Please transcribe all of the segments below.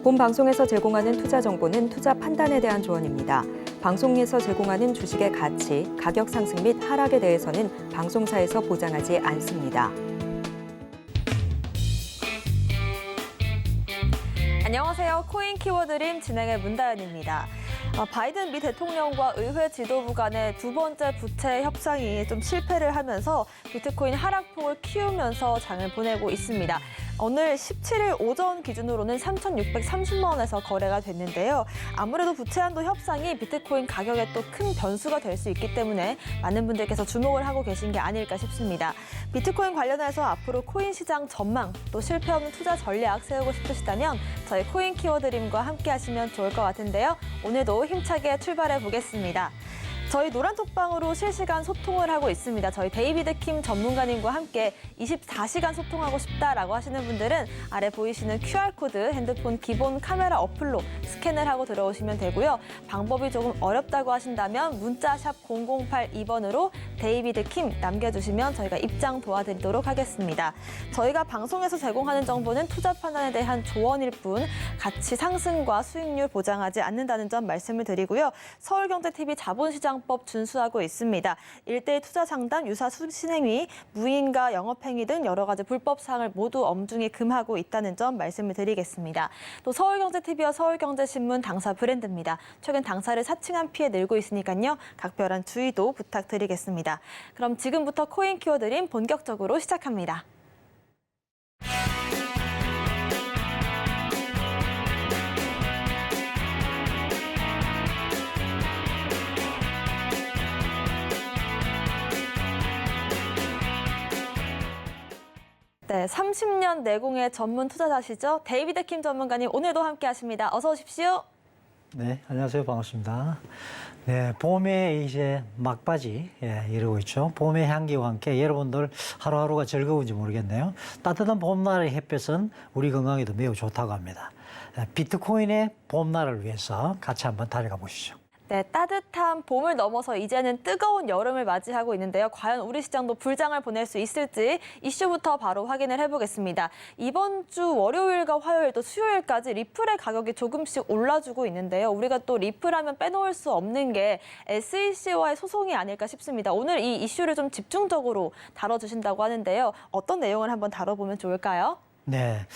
본 방송에서 제공하는 투자 정보는 투자 판단에 대한 조언입니다. 방송에서 제공하는 주식의 가치, 가격 상승 및 하락에 대해서는 방송사에서 보장하지 않습니다. 안녕하세요. 코인 키워드림 진행의 문다연입니다. 바이든 미 대통령과 의회 지도부 간의 두 번째 부채 협상이 좀 실패를 하면서 비트코인 하락폭을 키우면서 장을 보내고 있습니다. 오늘 17일 오전 기준으로는 3,630만 원에서 거래가 됐는데요. 아무래도 부채 한도 협상이 비트코인 가격에 또 큰 변수가 될 수 있기 때문에 많은 분들께서 주목을 하고 계신 게 아닐까 싶습니다. 비트코인 관련해서 앞으로 코인 시장 전망, 또 실패 없는 투자 전략 세우고 싶으시다면 저희 코인 키워드림과 함께 하시면 좋을 것 같은데요. 오늘도 힘차게 출발해 보겠습니다. 저희 노란톡방으로 실시간 소통을 하고 있습니다. 저희 데이비드 킴 전문가님과 함께 24시간 소통하고 싶다라고 하시는 분들은 아래 보이시는 QR코드 핸드폰 기본 카메라 어플로 스캔을 하고 들어오시면 되고요. 방법이 조금 어렵다고 하신다면 문자 샵 0082번으로 데이비드 킴 남겨주시면 저희가 입장 도와드리도록 하겠습니다. 저희가 방송에서 제공하는 정보는 투자 판단에 대한 조언일 뿐 가치 상승과 수익률 보장하지 않는다는 점 말씀을 드리고요. 서울경제TV 자본시장 법 준수하고 있습니다. 1대1 투자 상담, 유사 수신행위, 무인가 영업행위 등 여러 가지 불법 사항을 모두 엄중히 금하고 있다는 점 말씀을 드리겠습니다. 또 서울경제TV와 서울경제신문 당사 브랜드입니다. 최근 당사를 사칭한 피해 늘고 있으니까요. 각별한 주의도 부탁드리겠습니다. 그럼 지금부터 코인 키워드림 본격적으로 시작합니다. 네, 30년 내공의 전문 투자자시죠. 데이비드 킴 전문가님 오늘도 함께 하십니다. 어서 오십시오. 네, 안녕하세요. 반갑습니다. 네, 봄에 이제 막바지 이러고 있죠. 봄의 향기와 함께 여러분들 하루하루가 즐거운지 모르겠네요. 따뜻한 봄날의 햇볕은 우리 건강에도 매우 좋다고 합니다. 비트코인의 봄날을 위해서 같이 한번 달려가 보시죠. 네, 따뜻한 봄을 넘어서 이제는 뜨거운 여름을 맞이하고 있는데요. 과연 우리 시장도 불장을 보낼 수 있을지 이슈부터 바로 확인을 해보겠습니다. 이번 주 월요일과 화요일 또 수요일까지 리플의 가격이 조금씩 올라주고 있는데요. 우리가 또 리플하면 빼놓을 수 없는 게 SEC와의 소송이 아닐까 싶습니다. 오늘 이 이슈를 좀 집중적으로 다뤄주신다고 하는데요. 어떤 내용을 한번 다뤄보면 좋을까요? 네,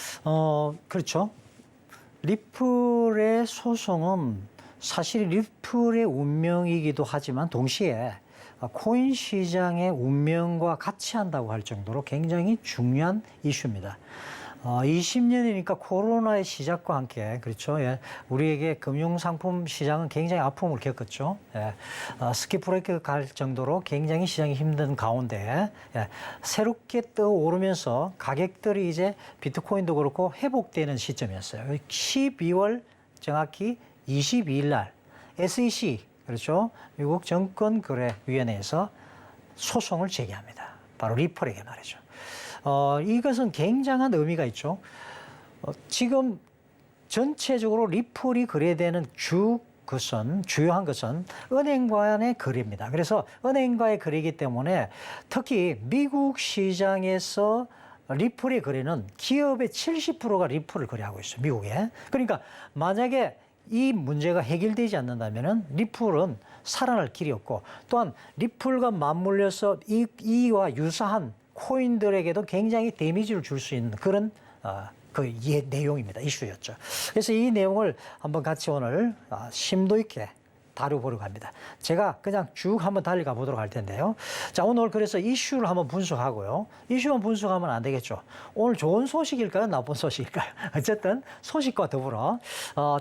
그렇죠. 리플의 소송은 사실 리플의 운명이기도 하지만 동시에 코인 시장의 운명과 같이 한다고 할 정도로 굉장히 중요한 이슈입니다. 20년이니까 코로나의 시작과 함께 그렇죠. 예, 우리에게 금융상품 시장은 굉장히 아픔을 겪었죠. 예, 스키브레이크 갈 정도로 굉장히 시장이 힘든 가운데 새롭게 떠오르면서 가격들이 이제 비트코인도 그렇고 회복되는 시점이었어요. 12월 정확히 22일 날 SEC 그렇죠. 미국 증권거래위원회에서 소송을 제기합니다. 바로 리플에게 말이죠. 이것은 굉장한 의미가 있죠. 지금 전체적으로 리플이 거래되는 주요한 것은 은행과의 거래입니다. 그래서 은행과의 거래이기 때문에 특히 미국 시장에서 리플의 거래는 기업의 70%가 리플을 거래하고 있어요. 미국에. 그러니까 만약에 이 문제가 해결되지 않는다면 리플은 살아날 길이 없고 또한 리플과 맞물려서 이와 유사한 코인들에게도 굉장히 데미지를 줄 수 있는 그런 내용입니다. 이슈였죠. 그래서 이 내용을 한번 같이 오늘 심도 있게 다뤄보려고 합니다. 제가 그냥 쭉 한번 달려가 보도록 할 텐데요. 자, 오늘 그래서 이슈를 한번 분석하고요. 이슈만 분석하면 안 되겠죠. 오늘 좋은 소식일까요? 나쁜 소식일까요? 어쨌든 소식과 더불어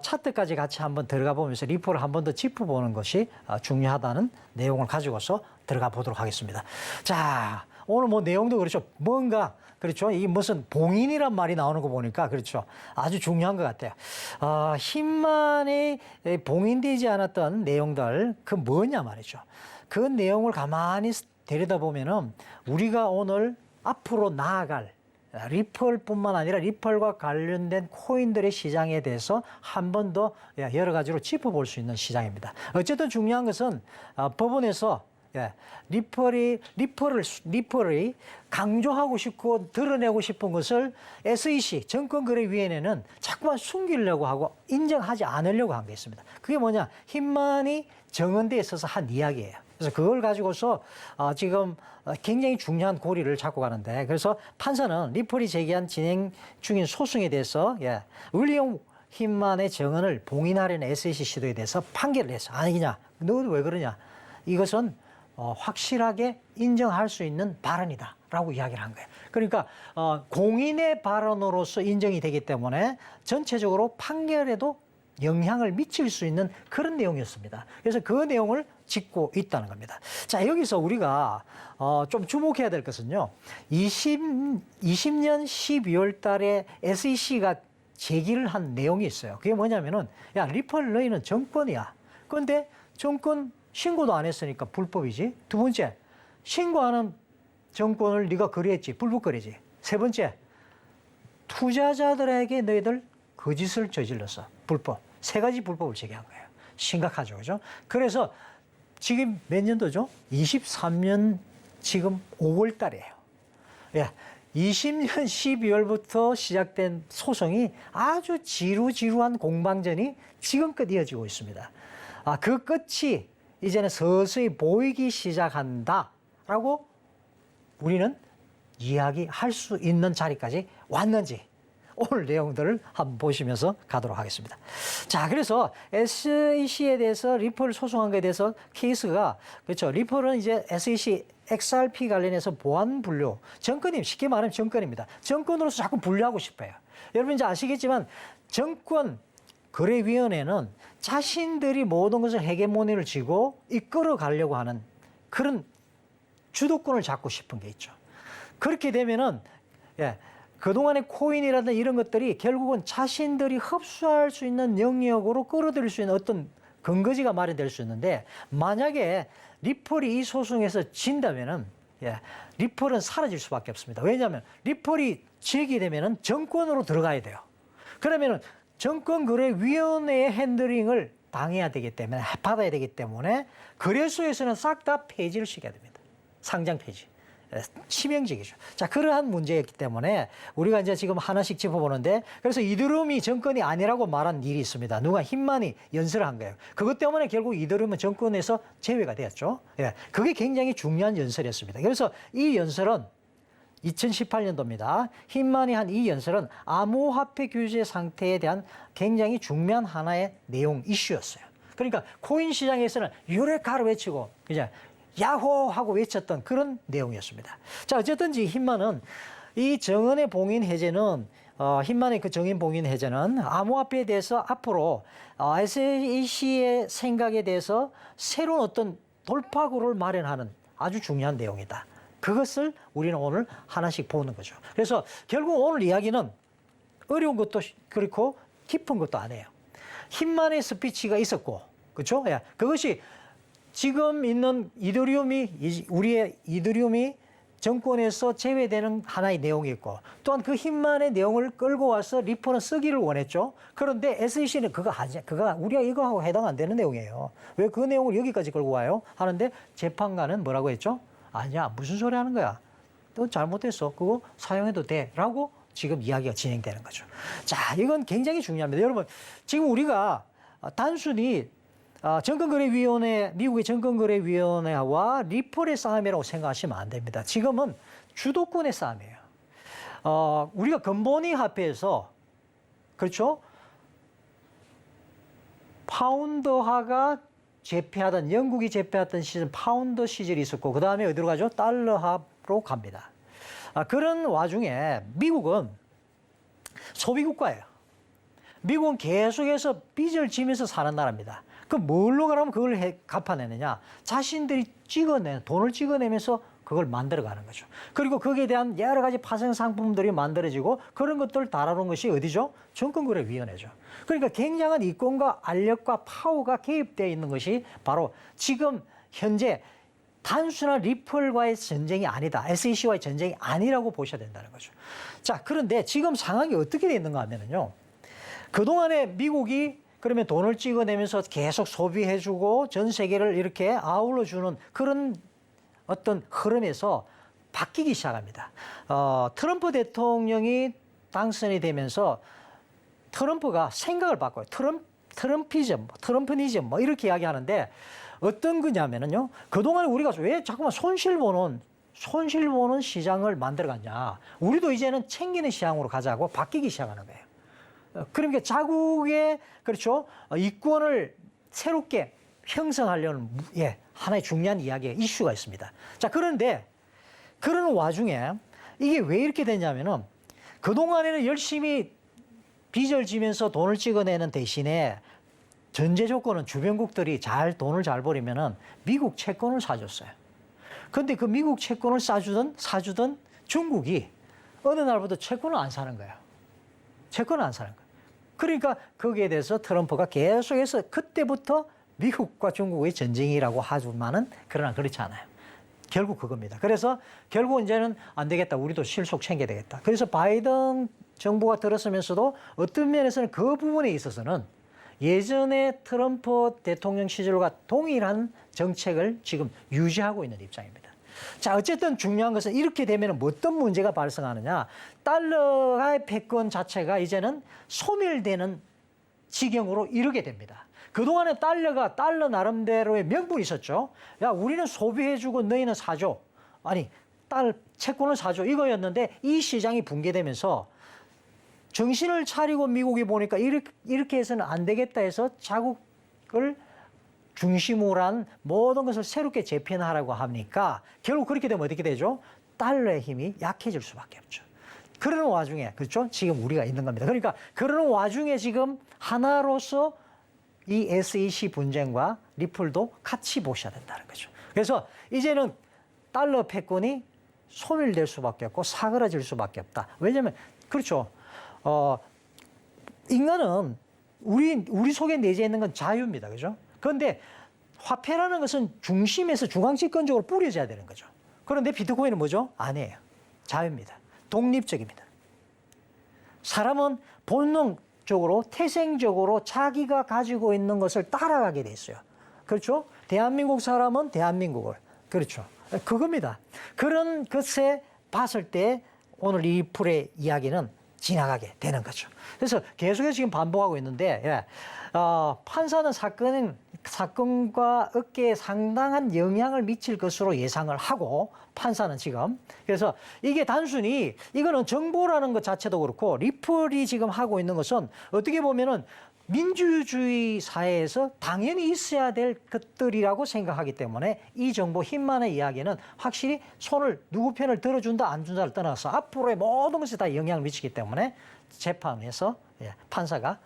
차트까지 같이 한번 들어가 보면서 리플을 한 번 더 짚어보는 것이 중요하다는 내용을 가지고서 들어가 보도록 하겠습니다. 자, 오늘 뭐 내용도 그렇죠. 뭔가 그렇죠. 이 무슨 봉인이란 말이 나오는 거 보니까 그렇죠. 아주 중요한 것 같아요. 힘만이 봉인되지 않았던 내용들 그 뭐냐 말이죠. 그 내용을 가만히 들여다보면은 우리가 오늘 앞으로 나아갈 리플뿐만 아니라 리플과 관련된 코인들의 시장에 대해서 한 번 더 여러 가지로 짚어볼 수 있는 시장입니다. 어쨌든 중요한 것은 법원에서 예, 리펄이 강조하고 싶고 드러내고 싶은 것을 SEC 정권거래위원회는 자꾸만 숨기려고 하고 인정하지 않으려고 한 게 있습니다. 그게 뭐냐? 힘만이 정은대에 있어서 한 이야기예요. 그래서 그걸 가지고서 지금 굉장히 중요한 고리를 잡고 가는데, 그래서 판사는 리펄이 제기한 진행 중인 소송에 대해서 윌리엄 힘만의 정언을 봉인하려는 SEC 시도에 대해서 판결을 했어. 아니냐? 너 왜 그러냐? 이것은 확실하게 인정할 수 있는 발언이다라고 이야기를 한 거예요. 그러니까 공인의 발언으로서 인정이 되기 때문에 전체적으로 판결에도 영향을 미칠 수 있는 그런 내용이었습니다. 그래서 그 내용을 짚고 있다는 겁니다. 자, 여기서 우리가 좀 주목해야 될 것은요. 20년 12월 달에 SEC가 제기를 한 내용이 있어요. 그게 뭐냐면은, 야, 리펄 너희는 정권이야. 그런데 정권 신고도 안 했으니까 불법이지. 두 번째, 신고하는 정권을 네가 거래했지. 불법거래지. 세 번째, 투자자들에게 너희들 거짓을 저질렀어. 불법. 세 가지 불법을 제기한 거예요. 심각하죠. 그죠? 그래서 지금 몇 년도죠? 23년 지금 5월 달이에요. 예. 20년 12월부터 시작된 소송이 아주 지루지루한 공방전이 지금껏 이어지고 있습니다. 그 끝이 이제는 서서히 보이기 시작한다라고 우리는 이야기할 수 있는 자리까지 왔는지 오늘 내용들을 한번 보시면서 가도록 하겠습니다. 자, 그래서 SEC에 대해서 리펄을 소송한 것에 대해서 케이스가, 그렇죠. 리펄은 이제 SEC XRP 관련해서 보안 분류, 정권이 쉽게 말하면 정권입니다. 정권으로서 자꾸 분류하고 싶어요. 여러분 이제 아시겠지만 정권 거래위원회는 자신들이 모든 것을 헤게모니를 쥐고 이끌어 가려고 하는 그런 주도권을 잡고 싶은 게 있죠. 그렇게 되면은 그동안의 코인이라든지 이런 것들이 결국은 자신들이 흡수할 수 있는 영역으로 끌어들일 수 있는 어떤 근거지가 마련될 수 있는데, 만약에 리펄이 이 소송에서 진다면은 리펄은 사라질 수밖에 없습니다. 왜냐하면 리펄이 제기되면은 정권으로 들어가야 돼요. 그러면은 정권거래위원회의 핸들링을 당해야 되기 때문에, 받아야 되기 때문에 거래소에서는 싹 다 폐지를 시켜야 됩니다. 상장 폐지. 치명적이죠. 자, 그러한 문제였기 때문에 우리가 이제 지금 하나씩 짚어보는데, 그래서 이더리움이 정권이 아니라고 말한 일이 있습니다. 누가 힘만이 연설을 한 거예요. 그것 때문에 결국 이더리움은 정권에서 제외가 되었죠. 그게 굉장히 중요한 연설이었습니다. 그래서 이 연설은 2018년도입니다. 힘만이 한 이 연설은 암호화폐 규제 상태에 대한 굉장히 중요한 하나의 내용 이슈였어요. 그러니까 코인 시장에서는 유레카를 외치고 그냥 야호 하고 외쳤던 그런 내용이었습니다. 자, 어쨌든지 힘만은 이 정언의 봉인 해제는 힘만의 그 정인 봉인 해제는 암호화폐에 대해서 앞으로 SEC의 생각에 대해서 새로운 어떤 돌파구를 마련하는 아주 중요한 내용이다. 그것을 우리는 오늘 하나씩 보는 거죠. 그래서 결국 오늘 이야기는 어려운 것도 그렇고 깊은 것도 아니에요. 힘만의 스피치가 있었고, 그렇죠? 그것이 지금 있는 이더리움이, 우리의 이더리움이 정권에서 제외되는 하나의 내용이 있고, 또한 그 힘만의 내용을 끌고 와서 리펄은 쓰기를 원했죠. 그런데 SEC는 그거 우리가 이거하고 해당 안 되는 내용이에요. 왜 그 내용을 여기까지 끌고 와요? 하는데 재판관은 뭐라고 했죠? 아니야, 무슨 소리 하는 거야? 너 잘못했어. 그거 사용해도 돼. 라고 지금 이야기가 진행되는 거죠. 자, 이건 굉장히 중요합니다. 여러분, 지금 우리가 단순히 정권거래위원회, 미국의 정권거래위원회와 리펄의 싸움이라고 생각하시면 안 됩니다. 지금은 주도권의 싸움이에요. 우리가 건보니 화폐에서, 그렇죠? 파운드화가 제패하던, 영국이 제패하던 시절 파운드 시절이 있었고, 그 다음에 어디로 가죠? 달러화로 갑니다. 그런 와중에 미국은 소비국가예요. 미국은 계속해서 빚을 지면서 사는 나라입니다. 그 뭘로 그러면 그걸 갚아내느냐? 자신들이 돈을 찍어내면서 그걸 만들어가는 거죠. 그리고 거기에 대한 여러 가지 파생 상품들이 만들어지고 그런 것들을 다루는 것이 어디죠? 정권거래위원회죠. 그러니까 굉장한 이권과 알력과 파워가 개입되어 있는 것이 바로 지금 현재 단순한 리펄과의 전쟁이 아니다. SEC와의 전쟁이 아니라고 보셔야 된다는 거죠. 자, 그런데 지금 상황이 어떻게 되어 있는가 하면요. 그동안에 미국이 그러면 돈을 찍어내면서 계속 소비해주고 전 세계를 이렇게 아울러주는 그런 어떤 흐름에서 바뀌기 시작합니다. 트럼프 대통령이 당선이 되면서 트럼프가 생각을 바꿔요. 트럼피즘, 트럼프니즘 뭐 이렇게 이야기하는데 어떤 거냐면은요. 그동안 우리가 왜 자꾸만 손실 보는 시장을 만들어갔냐. 우리도 이제는 챙기는 시장으로 가자고 바뀌기 시작하는 거예요. 그러니까 자국의 그렇죠. 이권을 새롭게 형성하려는 하나의 중요한 이야기의 이슈가 있습니다. 자, 그런데 그런 와중에 이게 왜 이렇게 됐냐면은 그동안에는 열심히 빚을 지면서 돈을 찍어내는 대신에 전제 조건은 주변국들이 돈을 잘 벌이면은 미국 채권을 사줬어요. 근데 그 미국 채권을 사주던 중국이 어느 날부터 채권을 안 사는 거예요. 채권을 안 사는 거예요. 그러니까 거기에 대해서 트럼프가 계속해서 그때부터 미국과 중국의 전쟁이라고 하지만은 그러나 그렇지 않아요. 결국 그겁니다. 그래서 결국 이제는 안 되겠다. 우리도 실속 챙겨야 되겠다. 그래서 바이든 정부가 들었으면서도 어떤 면에서는 그 부분에 있어서는 예전에 트럼프 대통령 시절과 동일한 정책을 지금 유지하고 있는 입장입니다. 자, 어쨌든 중요한 것은 이렇게 되면 어떤 문제가 발생하느냐. 달러의 패권 자체가 이제는 소멸되는 지경으로 이르게 됩니다. 그동안에 달러 나름대로의 명분이 있었죠. 야, 우리는 소비해주고 너희는 사줘. 아니, 채권을 사줘. 이거였는데 이 시장이 붕괴되면서 정신을 차리고 미국이 보니까 이렇게 해서는 안 되겠다 해서 자국을 중심으로 한 모든 것을 새롭게 재편하라고 하니까 결국 그렇게 되면 어떻게 되죠? 달러의 힘이 약해질 수밖에 없죠. 그러는 와중에, 그렇죠? 지금 우리가 있는 겁니다. 그러니까 그러는 와중에 지금 하나로서 이 SEC 분쟁과 리플도 같이 보셔야 된다는 거죠. 그래서 이제는 달러 패권이 소멸될 수밖에 없고 사그라질 수밖에 없다. 왜냐하면 그렇죠. 인간은 우리 속에 내재 있는 건 자유입니다. 그죠? 그런데 화폐라는 것은 중심에서 중앙집권적으로 뿌려져야 되는 거죠. 그런데 비트코인은 뭐죠? 아니에요. 자유입니다. 독립적입니다. 사람은 본능적으로 태생적으로 자기가 가지고 있는 것을 따라가게 돼 있어요. 그렇죠? 대한민국 사람은 대한민국을. 그렇죠. 그겁니다. 그런 것에 봤을 때 오늘 이 풀의 이야기는 지나가게 되는 거죠. 그래서 계속해서 지금 반복하고 있는데 판사는 사건과 업계에 상당한 영향을 미칠 것으로 예상을 하고 판사는 지금 그래서 이게 단순히 이거는 정보라는 것 자체도 그렇고 리플이 지금 하고 있는 것은 어떻게 보면은 민주주의 사회에서 당연히 있어야 될 것들이라고 생각하기 때문에 이 정보 힘만의 이야기는 확실히 누구 편을 들어준다 안 준다를 떠나서 앞으로의 모든 것에 다 영향을 미치기 때문에 재판에서 판사가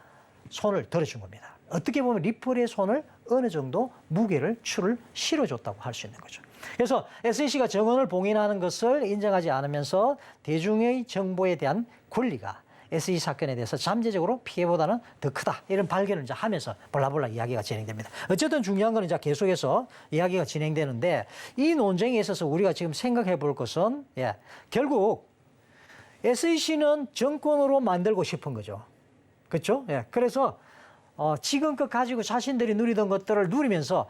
손을 들어준 겁니다. 어떻게 보면 리플의 손을 어느 정도 무게를 추를 실어줬다고 할 수 있는 거죠. 그래서 SEC가 정언을 봉인하는 것을 인정하지 않으면서 대중의 정보에 대한 권리가 SEC 사건에 대해서 잠재적으로 피해보다는 더 크다. 이런 발견을 이제 하면서 볼라볼라 이야기가 진행됩니다. 어쨌든 중요한 건 이제 계속해서 이야기가 진행되는데 이 논쟁에 있어서 우리가 지금 생각해 볼 것은 결국 SEC는 정권으로 만들고 싶은 거죠. 그렇죠? 그래서 지금껏 가지고 자신들이 누리던 것들을 누리면서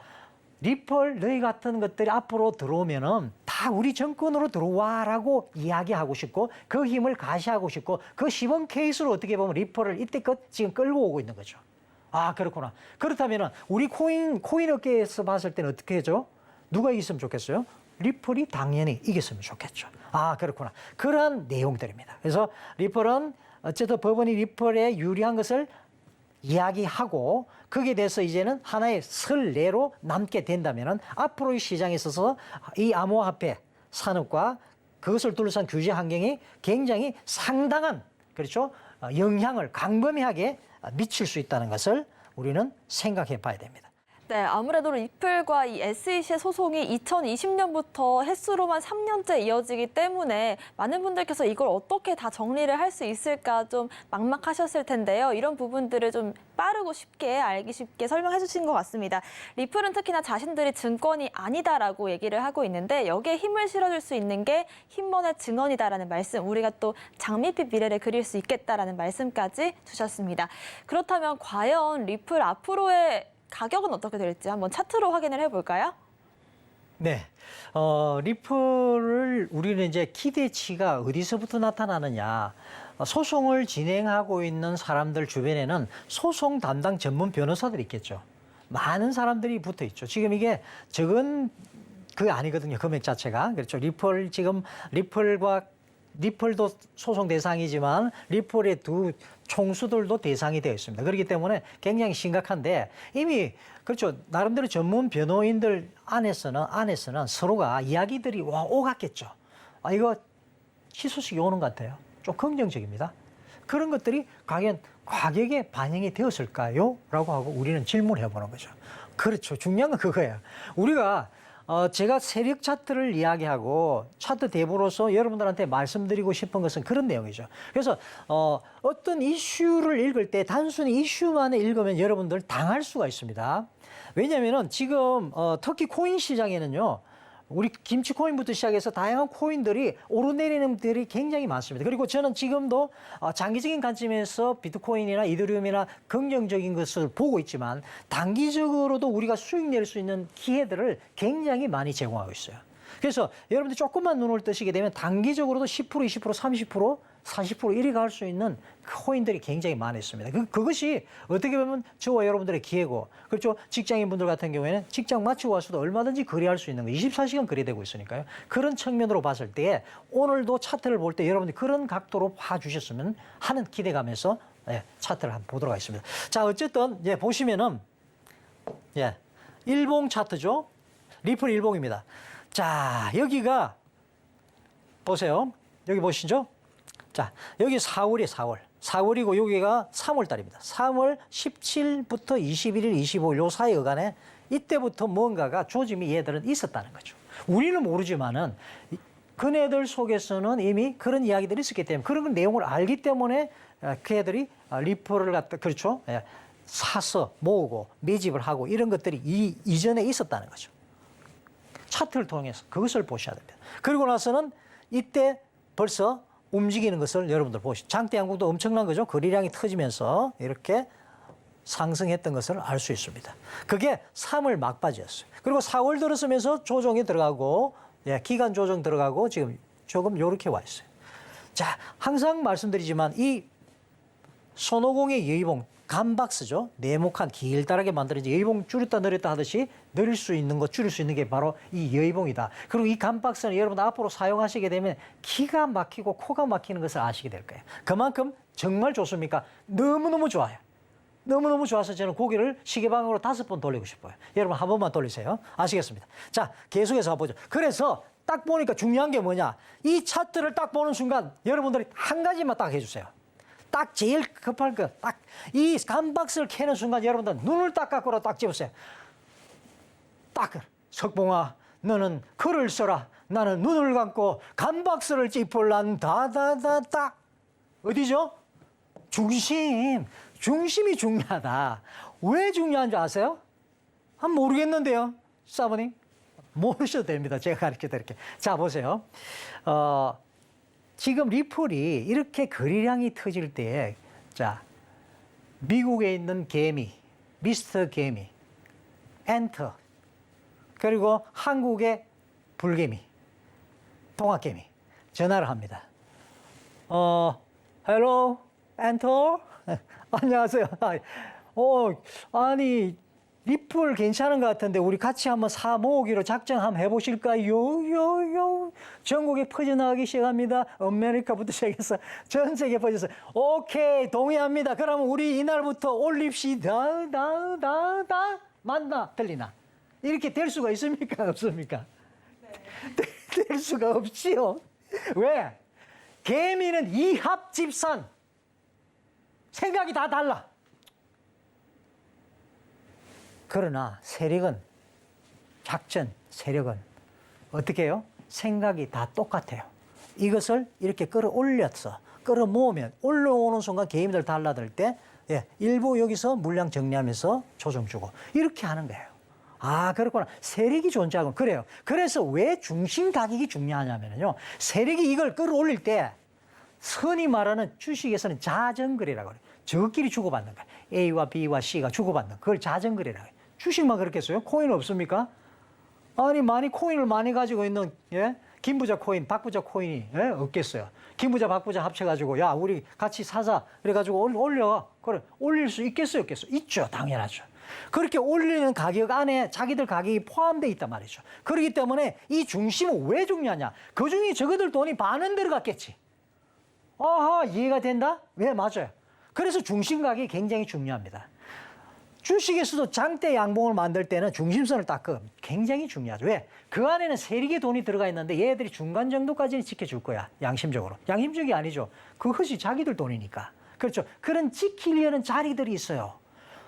리플 너희 같은 것들이 앞으로 들어오면은 다 우리 정권으로 들어와라고 이야기하고 싶고 그 힘을 가시하고 싶고 그 시범 케이스로 어떻게 보면 리플을 이때껏 지금 끌고 오고 있는 거죠. 아, 그렇구나. 그렇다면은 우리 코인 업계에서 봤을 때는 어떻게 하죠? 누가 이겼으면 좋겠어요? 리플이 당연히 이겼으면 좋겠죠. 아, 그렇구나. 그러한 내용들입니다. 그래서 리플은 어쨌든 법원이 리플에 유리한 것을 이야기하고 거기에 대해서 이제는 하나의 선례로 남게 된다면은 앞으로의 시장에 있어서 이 암호화폐 산업과 그것을 둘러싼 규제 환경이 굉장히 상당한 그렇죠 영향을 광범위하게 미칠 수 있다는 것을 우리는 생각해 봐야 됩니다. 네, 아무래도 리플과 이 SEC의 소송이 2020년부터 횟수로만 3년째 이어지기 때문에 많은 분들께서 이걸 어떻게 다 정리를 할 수 있을까 좀 막막하셨을 텐데요. 이런 부분들을 좀 빠르고 쉽게 알기 쉽게 설명해 주신 것 같습니다. 리플은 특히나 자신들이 증권이 아니다라고 얘기를 하고 있는데 여기에 힘을 실어줄 수 있는 게 힘번의 증언이다라는 말씀, 우리가 또 장밋빛 미래를 그릴 수 있겠다라는 말씀까지 주셨습니다. 그렇다면 과연 리플 앞으로의 가격은 어떻게 될지 한번 차트로 확인을 해볼까요? 네. 리플을 우리는 이제 기대치가 어디서부터 나타나느냐. 소송을 진행하고 있는 사람들 주변에는 소송 담당 전문 변호사들이 있겠죠. 많은 사람들이 붙어 있죠. 지금 이게 적은 그 아니거든요. 금액 자체가. 그렇죠. 리플도 소송 대상이지만 리플의 두 총수들도 대상이 되어 있습니다. 그렇기 때문에 굉장히 심각한데 이미 그렇죠. 나름대로 전문 변호인들 안에서는 서로가 이야기들이 오갔겠죠. 이거 희소식이 오는 것 같아요. 좀 긍정적입니다. 그런 것들이 과연 가격에 반영이 되었을까요? 라고 하고 우리는 질문해 보는 거죠. 그렇죠. 중요한 건 그거예요. 우리가 제가 세력 차트를 이야기하고 차트 대부로서 여러분들한테 말씀드리고 싶은 것은 그런 내용이죠. 그래서 어떤 이슈를 읽을 때 단순히 이슈만을 읽으면 여러분들 당할 수가 있습니다. 왜냐하면 지금 특히 코인 시장에는요. 우리 김치 코인부터 시작해서 다양한 코인들이 오르내리는 들이 굉장히 많습니다. 그리고 저는 지금도 장기적인 관점에서 비트코인이나 이더리움이나 긍정적인 것을 보고 있지만 단기적으로도 우리가 수익 낼 수 있는 기회들을 굉장히 많이 제공하고 있어요. 그래서 여러분들 조금만 눈을 뜨시게 되면 단기적으로도 10%, 20%, 30%, 40% 이리 갈 수 있는 코인들이 굉장히 많이 있습니다. 그것이 어떻게 보면 저와 여러분들의 기회고, 그렇죠? 직장인분들 같은 경우에는 직장 마치고 와서도 얼마든지 거래할 수 있는 거, 24시간 거래되고 있으니까요. 그런 측면으로 봤을 때 오늘도 차트를 볼 때 여러분들이 그런 각도로 봐주셨으면 하는 기대감에서 차트를 한번 보도록 하겠습니다. 자, 어쨌든 보시면은 일봉 차트죠. 리플 일봉입니다. 자, 여기가 보세요. 여기 보시죠. 자, 여기 4월이에요, 4월. 4월이고 여기가 3월 달입니다. 3월 17부터 21일, 25일 요 사이 어간에 이때부터 뭔가가 조짐이 얘들은 있었다는 거죠. 우리는 모르지만은 그네들 속에서는 이미 그런 이야기들이 있었기 때문에 그런 내용을 알기 때문에 그애들이 리플을 갖다 그렇죠. 사서 모으고 매집을 하고 이런 것들이 이전에 있었다는 거죠. 차트를 통해서 그것을 보셔야 됩니다. 그리고 나서는 이때 벌써 움직이는 것을 여러분들 보시죠. 장대 양국도 엄청난 거죠. 거래량이 터지면서 이렇게 상승했던 것을 알 수 있습니다. 그게 3월 막바지였어요. 그리고 4월 들어서면서 조정이 들어가고 기간 조정 들어가고 지금 조금 이렇게 와 있어요. 자, 항상 말씀드리지만 이 손오공의 여의봉 감박스죠. 네모칸 길다랗게 만들어진 여의봉 줄였다 늘렸다 하듯이 늘릴 수 있는 것, 줄일 수 있는 게 바로 이 여의봉이다. 그리고 이 감박스는 여러분 앞으로 사용하시게 되면 기가 막히고 코가 막히는 것을 아시게 될 거예요. 그만큼 정말 좋습니까? 너무너무 좋아요. 너무너무 좋아서 저는 고개를 시계방으로 5번 돌리고 싶어요. 여러분 한 번만 돌리세요. 아시겠습니다. 자, 계속해서 보죠. 그래서 딱 보니까 중요한 게 뭐냐. 이 차트를 딱 보는 순간 여러분들이 한 가지만 딱 해주세요. 딱 제일 급할 거, 딱 이 감박스를 캐는 순간 여러분들 눈을 딱 감고로 딱 집으세요. 딱 석봉아, 너는 글을 써라. 나는 눈을 감고 감박스를 짚을란 다다다다. 어디죠? 중심이 중요하다. 왜 중요한 줄 아세요? 모르겠는데요, 사모님. 모르셔도 됩니다. 제가 가르쳐 드릴게요. 자, 보세요. 지금 리플이 이렇게 거래량이 터질 때, 자, 미국에 있는 개미, 미스터 개미, 엔터, 그리고 한국의 불개미, 동학개미, 전화를 합니다. 헬로, 엔터? 안녕하세요. 아니, 리플 괜찮은 것 같은데 우리 같이 한번 사 모으기로 작정 한번 해보실까요? 전국에 퍼져나가기 시작합니다. 아메리카부터 시작해서 전 세계에 퍼져서 오케이 동의합니다. 그러면 우리 이날부터 올립시다. 맞나? 들리나? 이렇게 될 수가 있습니까? 없습니까? 네. 될 수가 없지요. 왜? 개미는 이합집산. 생각이 다 달라. 그러나 세력은, 작전, 세력은 어떻게 해요? 생각이 다 똑같아요. 이것을 이렇게 끌어올렸어. 끌어모으면 올라오는 순간 개인들 달라들 때 일부 여기서 물량 정리하면서 조정 주고 이렇게 하는 거예요. 아, 그렇구나. 세력이 존재하고 그래요. 그래서 왜 중심 가격이 중요하냐면요. 세력이 이걸 끌어올릴 때 흔히 말하는 주식에서는 자전거래라고 해요. 저끼리 주고받는 거예요. A와 B와 C가 주고받는 그걸 자전거래라고 해요. 주식만 그렇겠어요? 코인 없습니까? 아니, 많이 코인을 많이 가지고 있는 김부자 코인, 박부자 코인이 없겠어요. 김부자, 박부자 합쳐가지고 야, 우리 같이 사자. 그래가지고 올려. 그래, 올릴 수 있겠어요, 없겠어요? 있죠, 당연하죠. 그렇게 올리는 가격 안에 자기들 가격이 포함되어 있단 말이죠. 그렇기 때문에 이 중심은 왜 중요하냐? 그중에 저거들 돈이 반은 들어갔겠지. 아하, 이해가 된다? 네, 맞아요. 그래서 중심 가격이 굉장히 중요합니다. 주식에서도 장대 양봉을 만들 때는 중심선을 닦고 굉장히 중요하죠. 왜? 그 안에는 세력의 돈이 들어가 있는데 얘들이 중간 정도까지는 지켜줄 거야. 양심적으로. 양심적이 아니죠. 그것이 자기들 돈이니까. 그렇죠. 그런 지키려는 자리들이 있어요.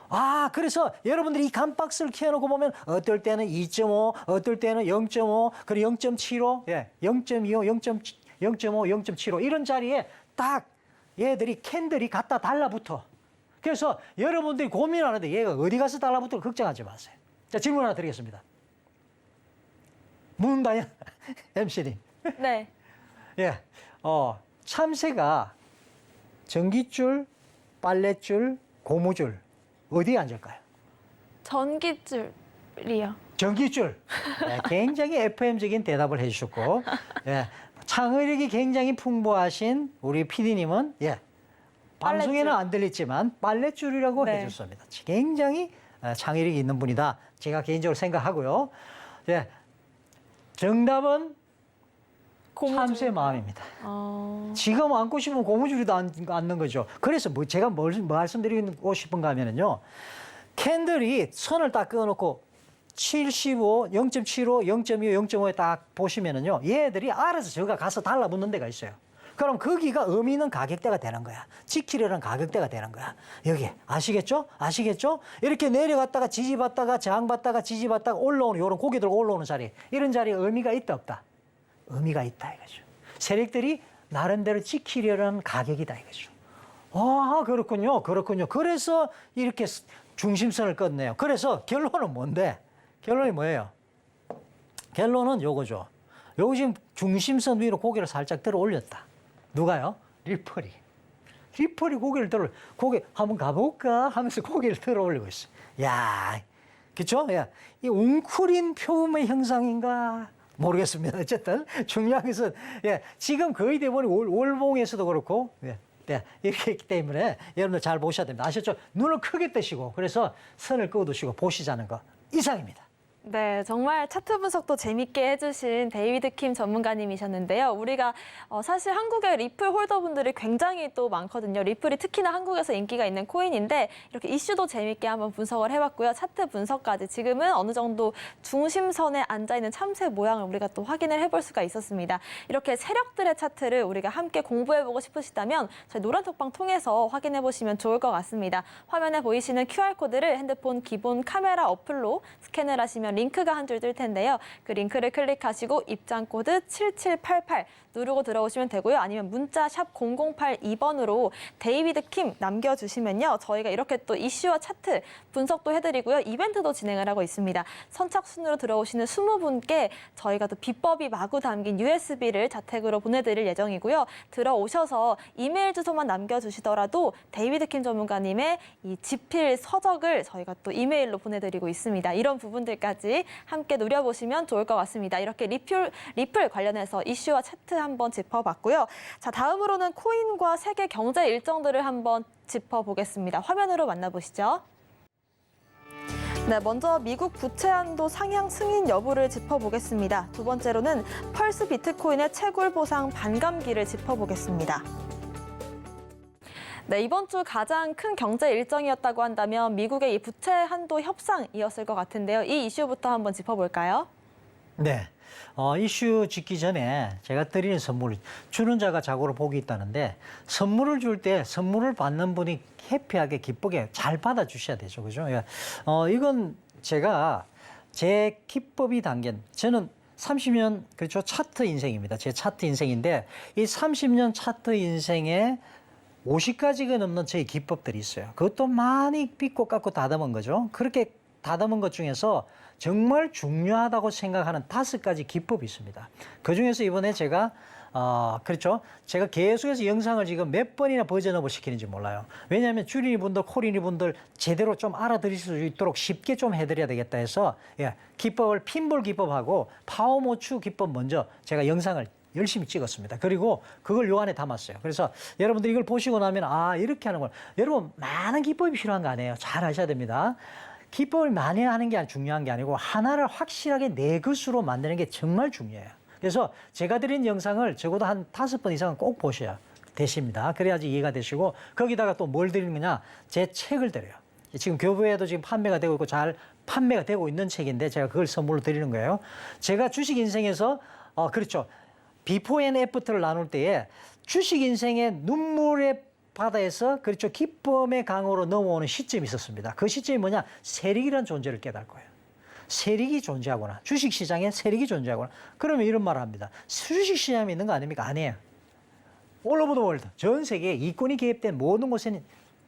아, 그래서 여러분들이 이 감박스를 키워놓고 보면 어떨 때는 2.5, 어떨 때는 0.5, 그리고 0.75, 0.25, 0.5, 0.75 이런 자리에 딱 얘들이 캔들이 갖다 달라붙어. 그래서 여러분들이 고민하는데 얘가 어디 가서 달라붙을까 걱정하지 마세요. 자, 질문 하나 드리겠습니다. 문다연 MC님. 네. 예, 참새가 전깃줄, 빨랫줄, 고무줄 어디에 앉을까요? 전깃줄이요. 전깃줄. 네, 굉장히 FM적인 대답을 해주셨고, 창의력이 굉장히 풍부하신 우리 PD님은 방송에는 안 들렸지만 빨랫줄이라고 네. 해줬습니다. 굉장히 창의력이 있는 분이다. 제가 개인적으로 생각하고요. 정답은 참새 마음입니다. 지금 안고 싶으면 고무줄이도 앉는 거죠. 그래서 제가 말씀드리고 싶은가 하면요. 캔들이 선을 딱 그어놓고 75, 0.75, 0.25, 0.5에 딱 보시면은요. 얘들이 알아서 저가 가서 달라붙는 데가 있어요. 그럼 거기가 의미 있는 가격대가 되는 거야. 지키려는 가격대가 되는 거야. 여기 아시겠죠? 아시겠죠? 이렇게 내려갔다가 지지받다가 저항받다가 지지받다가 올라오는 이런 고개 들고 올라오는 자리. 이런 자리에 의미가 있다 없다? 의미가 있다 이거죠. 세력들이 나름대로 지키려는 가격이다 이거죠. 아, 그렇군요. 그렇군요. 그래서 이렇게 중심선을 껐네요. 그래서 결론은 뭔데? 결론이 뭐예요? 결론은 요거죠. 요거 지금 중심선 위로 고개를 살짝 들어 올렸다. 누가요? 리플이. 리플이 고개를 들어, 고개 한번 가볼까? 하면서 고개를 들어 올리고 있어요. 야, 그쵸? 야, 이 웅크린 표범의 형상인가? 모르겠습니다. 어쨌든 중요한 것은, 지금 거의 대부분 월봉에서도 그렇고, 이렇게 있기 때문에 여러분들 잘 보셔야 됩니다. 아셨죠? 눈을 크게 뜨시고, 그래서 선을 그어두시고 보시자는 거. 이상입니다. 네, 정말 차트 분석도 재밌게 해주신 데이비드 킴 전문가님이셨는데요. 우리가 사실 한국의 리플 홀더분들이 굉장히 또 많거든요. 리플이 특히나 한국에서 인기가 있는 코인인데 이렇게 이슈도 재밌게 한번 분석을 해봤고요. 차트 분석까지 지금은 어느 정도 중심선에 앉아있는 참새 모양을 우리가 또 확인을 해볼 수가 있었습니다. 이렇게 세력들의 차트를 우리가 함께 공부해보고 싶으시다면 저희 노란톡방 통해서 확인해보시면 좋을 것 같습니다. 화면에 보이시는 QR코드를 핸드폰 기본 카메라 어플로 스캔을 하시면 링크가 한 줄 뜰 텐데요. 그 링크를 클릭하시고 입장코드 7788 누르고 들어오시면 되고요. 아니면 문자 샵 0082번으로 데이비드 킴 남겨주시면요. 저희가 이렇게 또 이슈와 차트 분석도 해드리고요. 이벤트도 진행을 하고 있습니다. 선착순으로 들어오시는 20분께 저희가 또 비법이 마구 담긴 USB를 자택으로 보내드릴 예정이고요. 들어오셔서 이메일 주소만 남겨주시더라도 데이비드 킴 전문가님의 이 지필 서적을 저희가 또 이메일로 보내드리고 있습니다. 이런 부분들까지 함께 누려보시면 좋을 것 같습니다. 이렇게 리플 관련해서 이슈와 차트 한번 짚어봤고요. 자, 다음으로는 코인과 세계 경제 일정들을 한번 짚어보겠습니다. 화면으로 만나보시죠. 네, 먼저 미국 부채 한도 상향 승인 여부를 짚어보겠습니다. 두 번째로는 펄스 비트코인의 채굴 보상 반감기를 짚어보겠습니다. 네, 이번 주 가장 큰 경제 일정이었다고 한다면 미국의 이 부채 한도 협상이었을 것 같은데요. 이 이슈부터 한번 짚어볼까요? 네. 이슈 짓기 전에 제가 드리는 선물, 주는 자가 자고로 복이 있다는데 선물을 줄 때 선물을 받는 분이 해피하게 기쁘게 잘 받아주셔야 되죠. 그죠? 이건 제가 제 기법이 담긴 저는 30년 그렇죠 차트 인생입니다. 제 차트 인생인데 이 30년 차트 인생에 50가지가 넘는 저희 기법들이 있어요. 그것도 많이 삐고 깎고 다듬은 거죠. 그렇게 다듬은 것 중에서 정말 중요하다고 생각하는 5가지 기법이 있습니다. 그 중에서 이번에 제가 그렇죠. 제가 계속해서 영상을 지금 몇 번이나 버전업을 시키는지 몰라요. 왜냐하면 주린이 분들, 코린이 분들 제대로 좀 알아들일 수 있도록 쉽게 좀 해드려야 되겠다 해서 기법을 핀볼 기법하고 파워모추 기법 먼저 제가 영상을 열심히 찍었습니다. 그리고 그걸 요 안에 담았어요. 그래서 여러분들 이걸 보시고 나면 이렇게 하는 걸 여러분 많은 기법이 필요한 거 아니에요. 잘 아셔야 됩니다. 기법을 많이 하는 게 중요한 게 아니고 하나를 확실하게 내 것으로 만드는 게 정말 중요해요. 그래서 제가 드린 영상을 적어도 한 5번 이상은 꼭 보셔야 되십니다. 그래야지 이해가 되시고 거기다가 또 뭘 드리는 거냐? 제 책을 드려요. 지금 교부에도 지금 판매가 되고 있고 잘 판매가 되고 있는 책인데 제가 그걸 선물로 드리는 거예요. 제가 주식 인생에서 그렇죠. 비포 앤 애프터를 나눌 때에 주식 인생의 눈물의 바다에서 그렇죠. 기쁨의 강으로 넘어오는 시점이 있었습니다. 그 시점이 뭐냐? 세력이라는 존재를 깨달을 거예요. 세력이 존재하구나. 주식시장에 세력이 존재하구나. 그러면 이런 말을 합니다. 주식시장에 있는 거 아닙니까? 아니에요. All over the world. 전 세계에 이권이 개입된 모든 곳에는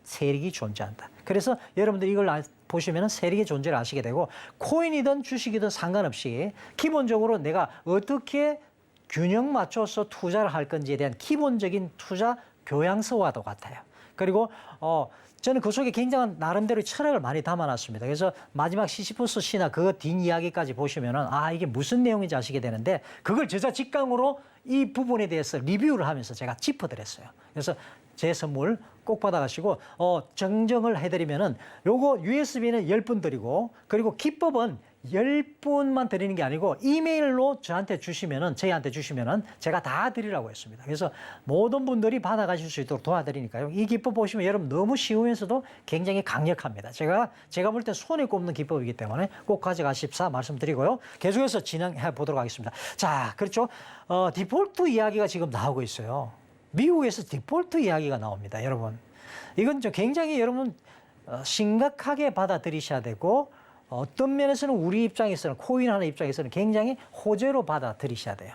세력이 존재한다. 그래서 여러분들이 이걸 보시면 세력의 존재를 아시게 되고 코인이든 주식이든 상관없이 기본적으로 내가 어떻게 균형 맞춰서 투자를 할 건지에 대한 기본적인 투자 교양서와도 같아요. 그리고 저는 그 속에 굉장한 나름대로 철학을 많이 담아놨습니다. 그래서 마지막 시시푸스 시나 그 뒷이야기까지 보시면은 이게 무슨 내용인지 아시게 되는데 그걸 저자 직강으로 이 부분에 대해서 리뷰를 하면서 제가 짚어드렸어요. 그래서 제 선물 꼭 받아가시고 정정을 해드리면은 요거 USB는 10분 드리고 그리고 기법은 10분만 드리는 게 아니고 이메일로 저한테 주시면은 저희한테 주시면은 제가 다 드리라고 했습니다. 그래서 모든 분들이 받아가실 수 있도록 도와드리니까요. 이 기법 보시면 여러분 너무 쉬우면서도 굉장히 강력합니다. 제가 볼 때 손에 꼽는 기법이기 때문에 꼭 가져가십사 말씀드리고요. 계속해서 진행해 보도록 하겠습니다. 자, 그렇죠. 디폴트 이야기가 지금 나오고 있어요. 미국에서 디폴트 이야기가 나옵니다. 여러분. 이건 굉장히 여러분 심각하게 받아들이셔야 되고 어떤 면에서는 우리 입장에서는 코인 하는 입장에서는 굉장히 호재로 받아들이셔야 돼요.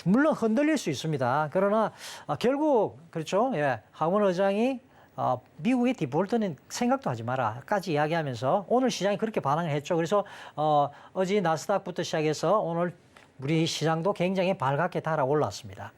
물론 흔들릴 수 있습니다. 그러나 결국 그렇죠. 하원 의장이 미국의 디폴트는 생각도 하지 마라까지 이야기하면서 오늘 시장이 그렇게 반응을 했죠. 그래서 어제 나스닥부터 시작해서 오늘 우리 시장도 굉장히 밝게 달아올랐습니다.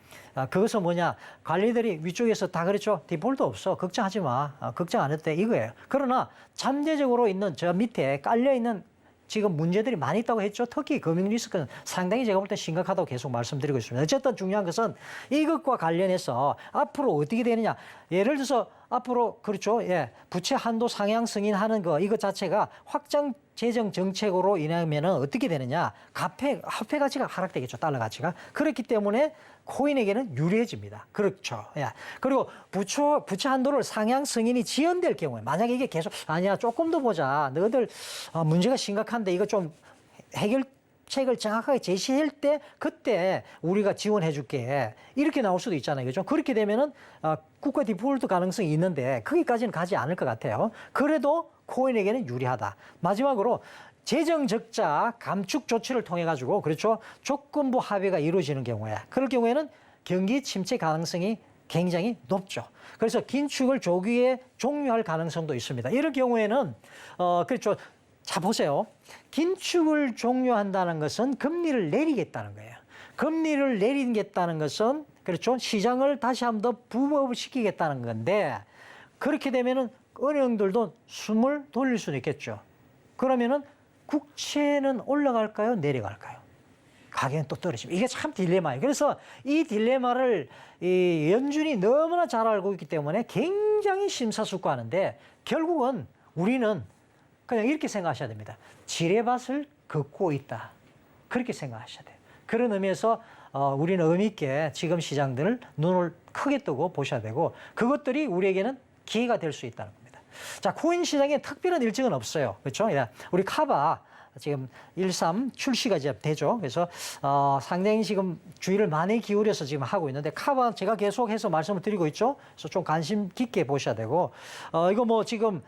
그것은 뭐냐? 관리들이 위쪽에서 다 그랬죠. 디폴트 없어. 걱정하지 마. 걱정 안 해도 돼. 이거예요. 그러나 잠재적으로 있는 저 밑에 깔려있는 지금 문제들이 많이 있다고 했죠. 특히 금융 리스크는 상당히 제가 볼 때 심각하다고 계속 말씀드리고 있습니다. 어쨌든 중요한 것은 이것과 관련해서 앞으로 어떻게 되느냐. 예를 들어서 앞으로 그렇죠. 부채 한도 상향 승인하는 거 이것 자체가 확장 재정 정책으로 인하면은 어떻게 되느냐. 화폐 가치가 하락되겠죠. 달러 가치가. 그렇기 때문에 코인에게는 유리해집니다. 그렇죠. 그리고 부채 한도를 상향 승인이 지연될 경우에 만약에 이게 계속 아니야 조금 더 보자. 너희들 문제가 심각한데 이거 좀 해결책을 정확하게 제시할 때 그때 우리가 지원해 줄게. 이렇게 나올 수도 있잖아요. 그죠? 그렇게 되면은 국가 디폴트 가능성이 있는데 거기까지는 가지 않을 것 같아요. 그래도 코인에게는 유리하다. 마지막으로 재정 적자 감축 조치를 통해 가지고 그렇죠. 조건부 합의가 이루어지는 경우에 그럴 경우에는 경기 침체 가능성이 굉장히 높죠. 그래서 긴축을 조기에 종료할 가능성도 있습니다. 이럴 경우에는 그렇죠. 자 보세요. 긴축을 종료한다는 것은 금리를 내리겠다는 거예요. 금리를 내리겠다는 것은 그렇죠. 시장을 다시 한번 더 붐업을 시키겠다는 건데 그렇게 되면은 은행들도 숨을 돌릴 수는 있겠죠. 그러면은 국채는 올라갈까요? 내려갈까요? 가격은 또 떨어집니다. 이게 참 딜레마예요. 그래서 이 딜레마를 이 연준이 너무나 잘 알고 있기 때문에 굉장히 심사숙고하는데 결국은 우리는 그냥 이렇게 생각하셔야 됩니다. 지뢰밭을 걷고 있다. 그렇게 생각하셔야 돼요. 그런 의미에서 우리는 의미 있게 지금 시장들을 눈을 크게 뜨고 보셔야 되고 그것들이 우리에게는 기회가 될 수 있다는 겁니다. 자, 코인 시장에 특별한 일정은 없어요. 그렇죠? 우리 카바 지금 13 출시가 이제 되죠. 그래서 상당히 지금 주의를 많이 기울여서 지금 하고 있는데 카바 제가 계속해서 말씀을 드리고 있죠. 그래서 좀 관심 깊게 보셔야 되고 이거 뭐 지금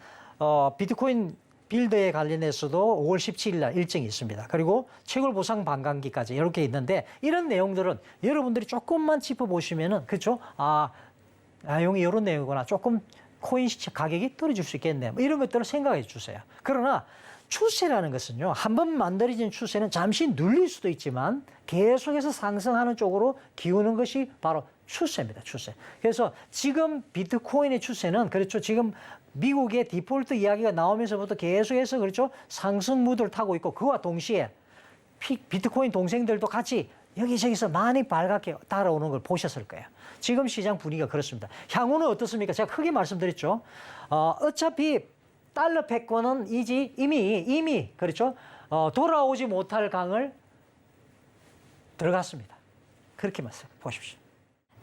비트코인 빌드에 관련해서도 5월 17일 날 일정이 있습니다. 그리고 채굴 보상 반감기까지 이렇게 있는데 이런 내용들은 여러분들이 조금만 짚어보시면은 그렇죠? 내용이 이런 내용이구나. 조금 코인 가격이 떨어질 수 있겠네. 뭐 이런 것들을 생각해 주세요. 그러나 추세라는 것은요, 한번 만들어진 추세는 잠시 눌릴 수도 있지만 계속해서 상승하는 쪽으로 기우는 것이 바로 추세입니다. 추세. 그래서 지금 비트코인의 추세는 그렇죠. 지금 미국의 디폴트 이야기가 나오면서부터 계속해서 그렇죠. 상승 무드를 타고 있고 그와 동시에 비트코인 동생들도 같이 여기저기서 많이 발갛게 따라오는 걸 보셨을 거예요. 지금 시장 분위기가 그렇습니다. 향후는 어떻습니까? 제가 크게 말씀드렸죠. 어차피 달러 패권은 이미 그렇죠. 돌아오지 못할 강을 들어갔습니다. 그렇게 보십시오.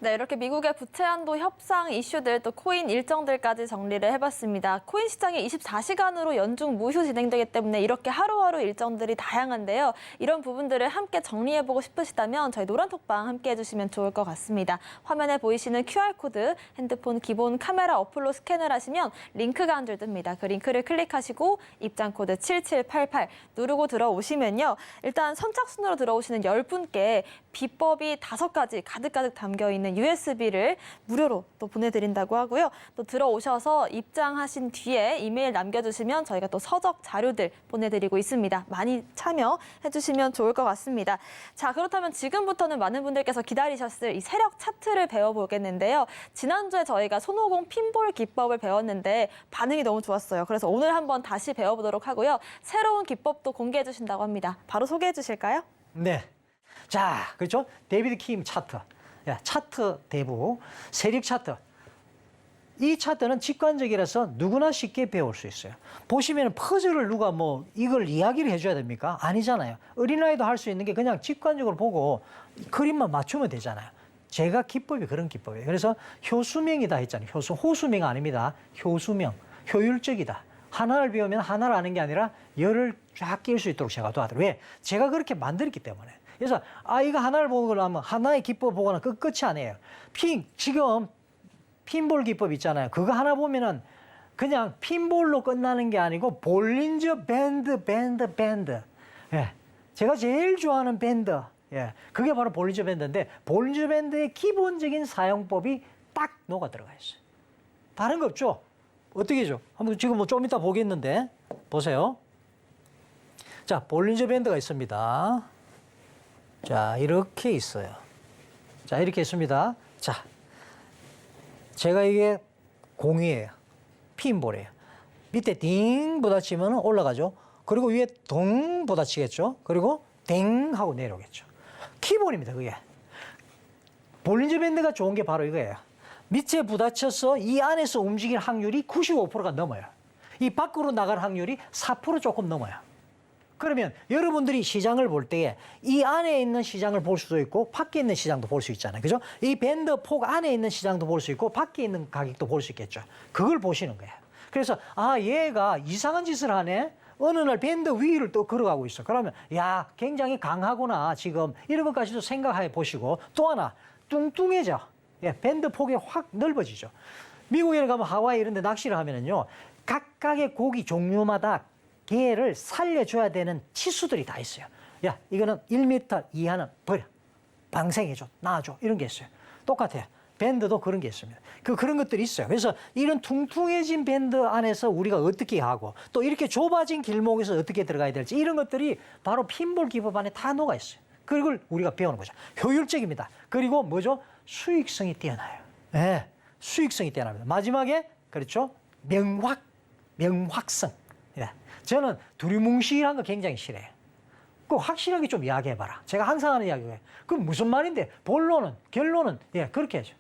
네, 이렇게 미국의 부채 한도 협상 이슈들 또 코인 일정들까지 정리를 해봤습니다. 코인 시장이 24시간으로 연중 무휴 진행되기 때문에 이렇게 하루하루 일정들이 다양한데요. 이런 부분들을 함께 정리해보고 싶으시다면 저희 노란톡방 함께 해주시면 좋을 것 같습니다. 화면에 보이시는 QR코드, 핸드폰 기본 카메라 어플로 스캔을 하시면 링크가 한 줄 뜹니다. 그 링크를 클릭하시고 입장코드 7788 누르고 들어오시면요. 일단 선착순으로 들어오시는 10분께 비법이 5가지 가득가득 담겨있는 USB를 무료로 또 보내드린다고 하고요. 또 들어오셔서 입장하신 뒤에 이메일 남겨주시면 저희가 또 서적 자료들 보내드리고 있습니다. 많이 참여해주시면 좋을 것 같습니다. 자, 그렇다면 지금부터는 많은 분들께서 기다리셨을 이 세력 차트를 배워보겠는데요. 지난주에 저희가 손오공 핀볼 기법을 배웠는데 반응이 너무 좋았어요. 그래서 오늘 한번 다시 배워보도록 하고요. 새로운 기법도 공개해 주신다고 합니다. 바로 소개해 주실까요? 네. 자, 그렇죠? 데이비드 킴 차트. 차트 대부, 세력 차트. 이 차트는 직관적이라서 누구나 쉽게 배울 수 있어요. 보시면 퍼즐을 누가 이걸 이야기를 해줘야 됩니까? 아니잖아요. 어린아이도 할 수 있는 게 그냥 직관적으로 보고 그림만 맞추면 되잖아요. 제가 기법이 그런 기법이에요. 그래서 효수명이다 했잖아요. 호수명 아닙니다. 효수명, 효율적이다. 하나를 배우면 하나를 아는 게 아니라 열을 쫙 낄 수 있도록 제가 도와드려요. 왜? 제가 그렇게 만들었기 때문에. 그래서 이거 하나를 보고 나면 하나의 기법 보고는 끝이 아니에요. 지금 핀볼 기법 있잖아요. 그거 하나 보면은 그냥 핀볼로 끝나는 게 아니고 볼린저 밴드. 예. 제가 제일 좋아하는 밴드. 예. 그게 바로 볼린저 밴드인데 볼린저 밴드의 기본적인 사용법이 딱 녹아 들어가 있어요. 다른 거 없죠? 어떻게 죠? 한번 지금 좀 이따 보겠는데 보세요. 자, 볼린저 밴드가 있습니다. 자, 이렇게 있어요. 자, 이렇게 있습니다. 자, 제가 이게 공이에요. 핀볼이에요. 밑에 딩 부딪히면 올라가죠. 그리고 위에 동 부딪히겠죠. 그리고 댕 하고 내려오겠죠. 키볼입니다, 그게. 볼린저 밴드가 좋은 게 바로 이거예요. 밑에 부딪혀서 이 안에서 움직일 확률이 95%가 넘어요. 이 밖으로 나갈 확률이 4% 조금 넘어요. 그러면 여러분들이 시장을 볼 때에 이 안에 있는 시장을 볼 수도 있고 밖에 있는 시장도 볼 수 있잖아요. 그죠? 이 밴드 폭 안에 있는 시장도 볼 수 있고 밖에 있는 가격도 볼 수 있겠죠. 그걸 보시는 거예요. 그래서 얘가 이상한 짓을 하네. 어느 날 밴드 위를 또 걸어가고 있어. 그러면 야, 굉장히 강하구나. 지금 이런 것까지도 생각해 보시고 또 하나 뚱뚱해져. 예, 밴드 폭이 확 넓어지죠. 미국에 가면 하와이 이런 데 낚시를 하면은요. 각각의 고기 종류마다 개를 살려줘야 되는 치수들이 다 있어요. 야, 이거는 1m 이하는 버려. 방생해줘. 놔줘. 이런 게 있어요. 똑같아요. 밴드도 그런 게 있습니다. 그런 것들이 있어요. 그래서 이런 퉁퉁해진 밴드 안에서 우리가 어떻게 하고 또 이렇게 좁아진 길목에서 어떻게 들어가야 될지 이런 것들이 바로 핀볼 기법 안에 다 녹아 있어요. 그걸 우리가 배우는 거죠. 효율적입니다. 그리고 뭐죠? 수익성이 뛰어나요. 네, 수익성이 뛰어납니다. 마지막에 그렇죠? 명확성. 네. 저는 두리뭉실한 거 굉장히 싫어해요. 그 확실하게 좀 이야기해봐라. 제가 항상 하는 이야기예요. 그건 무슨 말인데? 결론은 그렇게 해줘.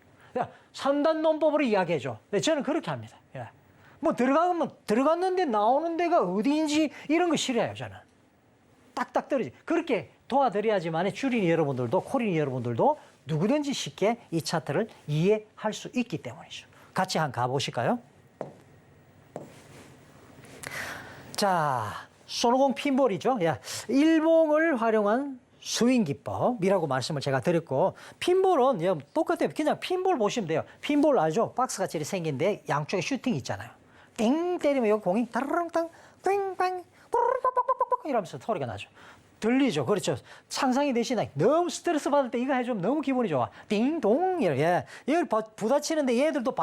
3단 논법으로 이야기해줘. 네, 저는 그렇게 합니다. 예. 들어갔는데 나오는 데가 어디인지 이런 거 싫어해요. 저는 딱딱 떨어지. 그렇게 도와드려야지만 주린이 여러분들도 코린이 여러분들도 누구든지 쉽게 이 차트를 이해할 수 있기 때문이죠. 같이 한번 가보실까요? 자, 손오공 핀볼이죠. 일봉을 활용한 스윙 기법이라고 말씀을 제가 드렸고, 핀볼은 똑같아요. 그냥 핀볼 보시면 돼요. 핀볼 알죠? 박스같이 생긴데 양쪽에 슈팅이 있잖아요. 땡 때리면 여기 공이 다르렁땅 꽝꽝 뽀로로뽀뽀뽀뽀 이러면서 소리가 나죠. 들리죠. 그렇죠. 상상이 되시나요? 너무 스트레스 받을 때 이거 해주면 너무 기분이 좋아. 띵동 이렇게. 얘를 부딪히는데 얘들도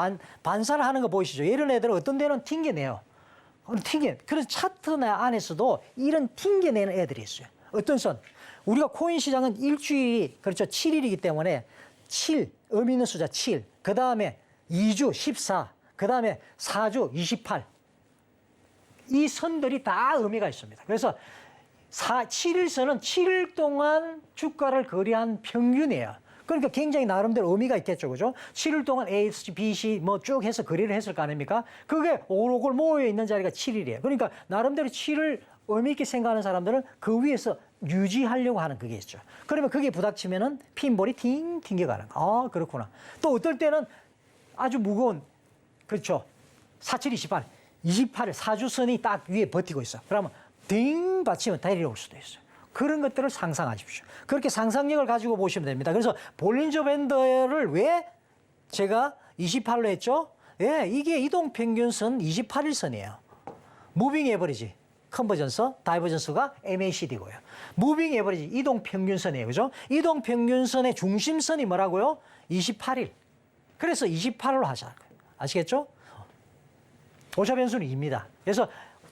반사를 하는 거 보이시죠? 이런 애들은 어떤 데는 튕겨내요. 그래서 차트 안에서도 이런 튕겨내는 애들이 있어요. 어떤 선? 우리가 코인 시장은 일주일이 그렇죠. 7일이기 때문에 7, 의미 있는 숫자 7. 그 다음에 2주 14. 그 다음에 4주 28. 이 선들이 다 의미가 있습니다. 그래서 7일선은 7일 동안 주가를 거래한 평균이에요. 그러니까 굉장히 나름대로 의미가 있겠죠. 그죠? 7일 동안 A, B, C 뭐 쭉 해서 거래를 했을 거 아닙니까? 그게 오글오글 모여 있는 자리가 7일이에요. 그러니까 나름대로 7을 의미 있게 생각하는 사람들은 그 위에서 유지하려고 하는 그게 있죠. 그러면 그게 부닥치면은 핀볼이 팅 튕겨가는 거. 아, 그렇구나. 또 어떨 때는 아주 무거운, 그렇죠. 47, 28, 28을 4주선이 딱 위에 버티고 있어. 그러면 딩 받치면 내려올 수도 있어요. 그런 것들을 상상하십시오. 그렇게 상상력을 가지고 보시면 됩니다. 그래서 볼린저 밴드를 왜 제가 28로 했죠? 예, 이게 이동평균선 28일선이에요. 무빙 에버리지, 컨버전스, 다이버전스가 MACD고요. 무빙 에버리지, 이동평균선이에요. 그죠? 이동평균선의 중심선이 뭐라고요? 28일. 그래서 28로 하자. 아시겠죠? 오차 변수는 2입니다. 그래서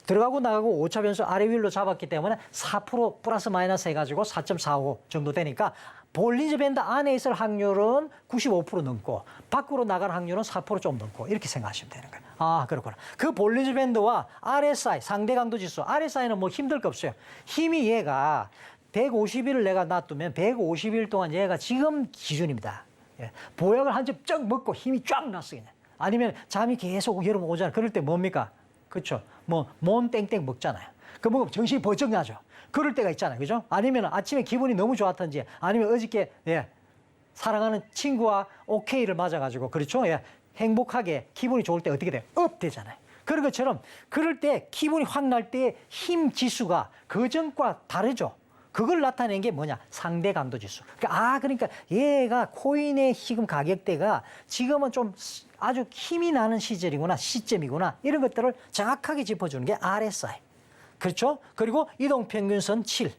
들어가고 나가고 오차 변수 아래 위로 잡았기 때문에 4% 플러스 마이너스 해가지고 4.45 정도 되니까 볼린저 밴드 안에 있을 확률은 95% 넘고 밖으로 나갈 확률은 4%좀 넘고 이렇게 생각하시면 되는 거예요. 아, 그렇구나. 그 볼린저 밴드와 RSI, 상대 강도 지수, RSI는 뭐 힘들 거 없어요. 힘이 얘가 150일을 내가 놔두면 150일 동안 얘가 지금 기준입니다. 예. 보약을 한 점 쩍 먹고 힘이 쫙 났어 그냥. 아니면 잠이 계속 여름 오잖아요. 그럴 때 뭡니까? 그렇죠. 뭐 몬 땡땡 먹잖아요. 그 먹으면 정신이 번쩍 나죠. 그럴 때가 있잖아요. 그죠? 아니면 아침에 기분이 너무 좋았던지 아니면 어저께 예, 사랑하는 친구와 오케이를 맞아가지고 그렇죠. 예, 행복하게 기분이 좋을 때 어떻게 돼요? 업 되잖아요. 그런 것처럼 그럴 때 기분이 확 날 때 힘 지수가 그전과 다르죠. 그걸 나타낸 게 뭐냐? 상대 강도 지수. 그러니까 얘가 코인의 지금 가격대가 지금은 좀 아주 힘이 나는 시절이구나, 시점이구나. 이런 것들을 정확하게 짚어주는 게 RSI. 그렇죠? 그리고 이동평균선 7.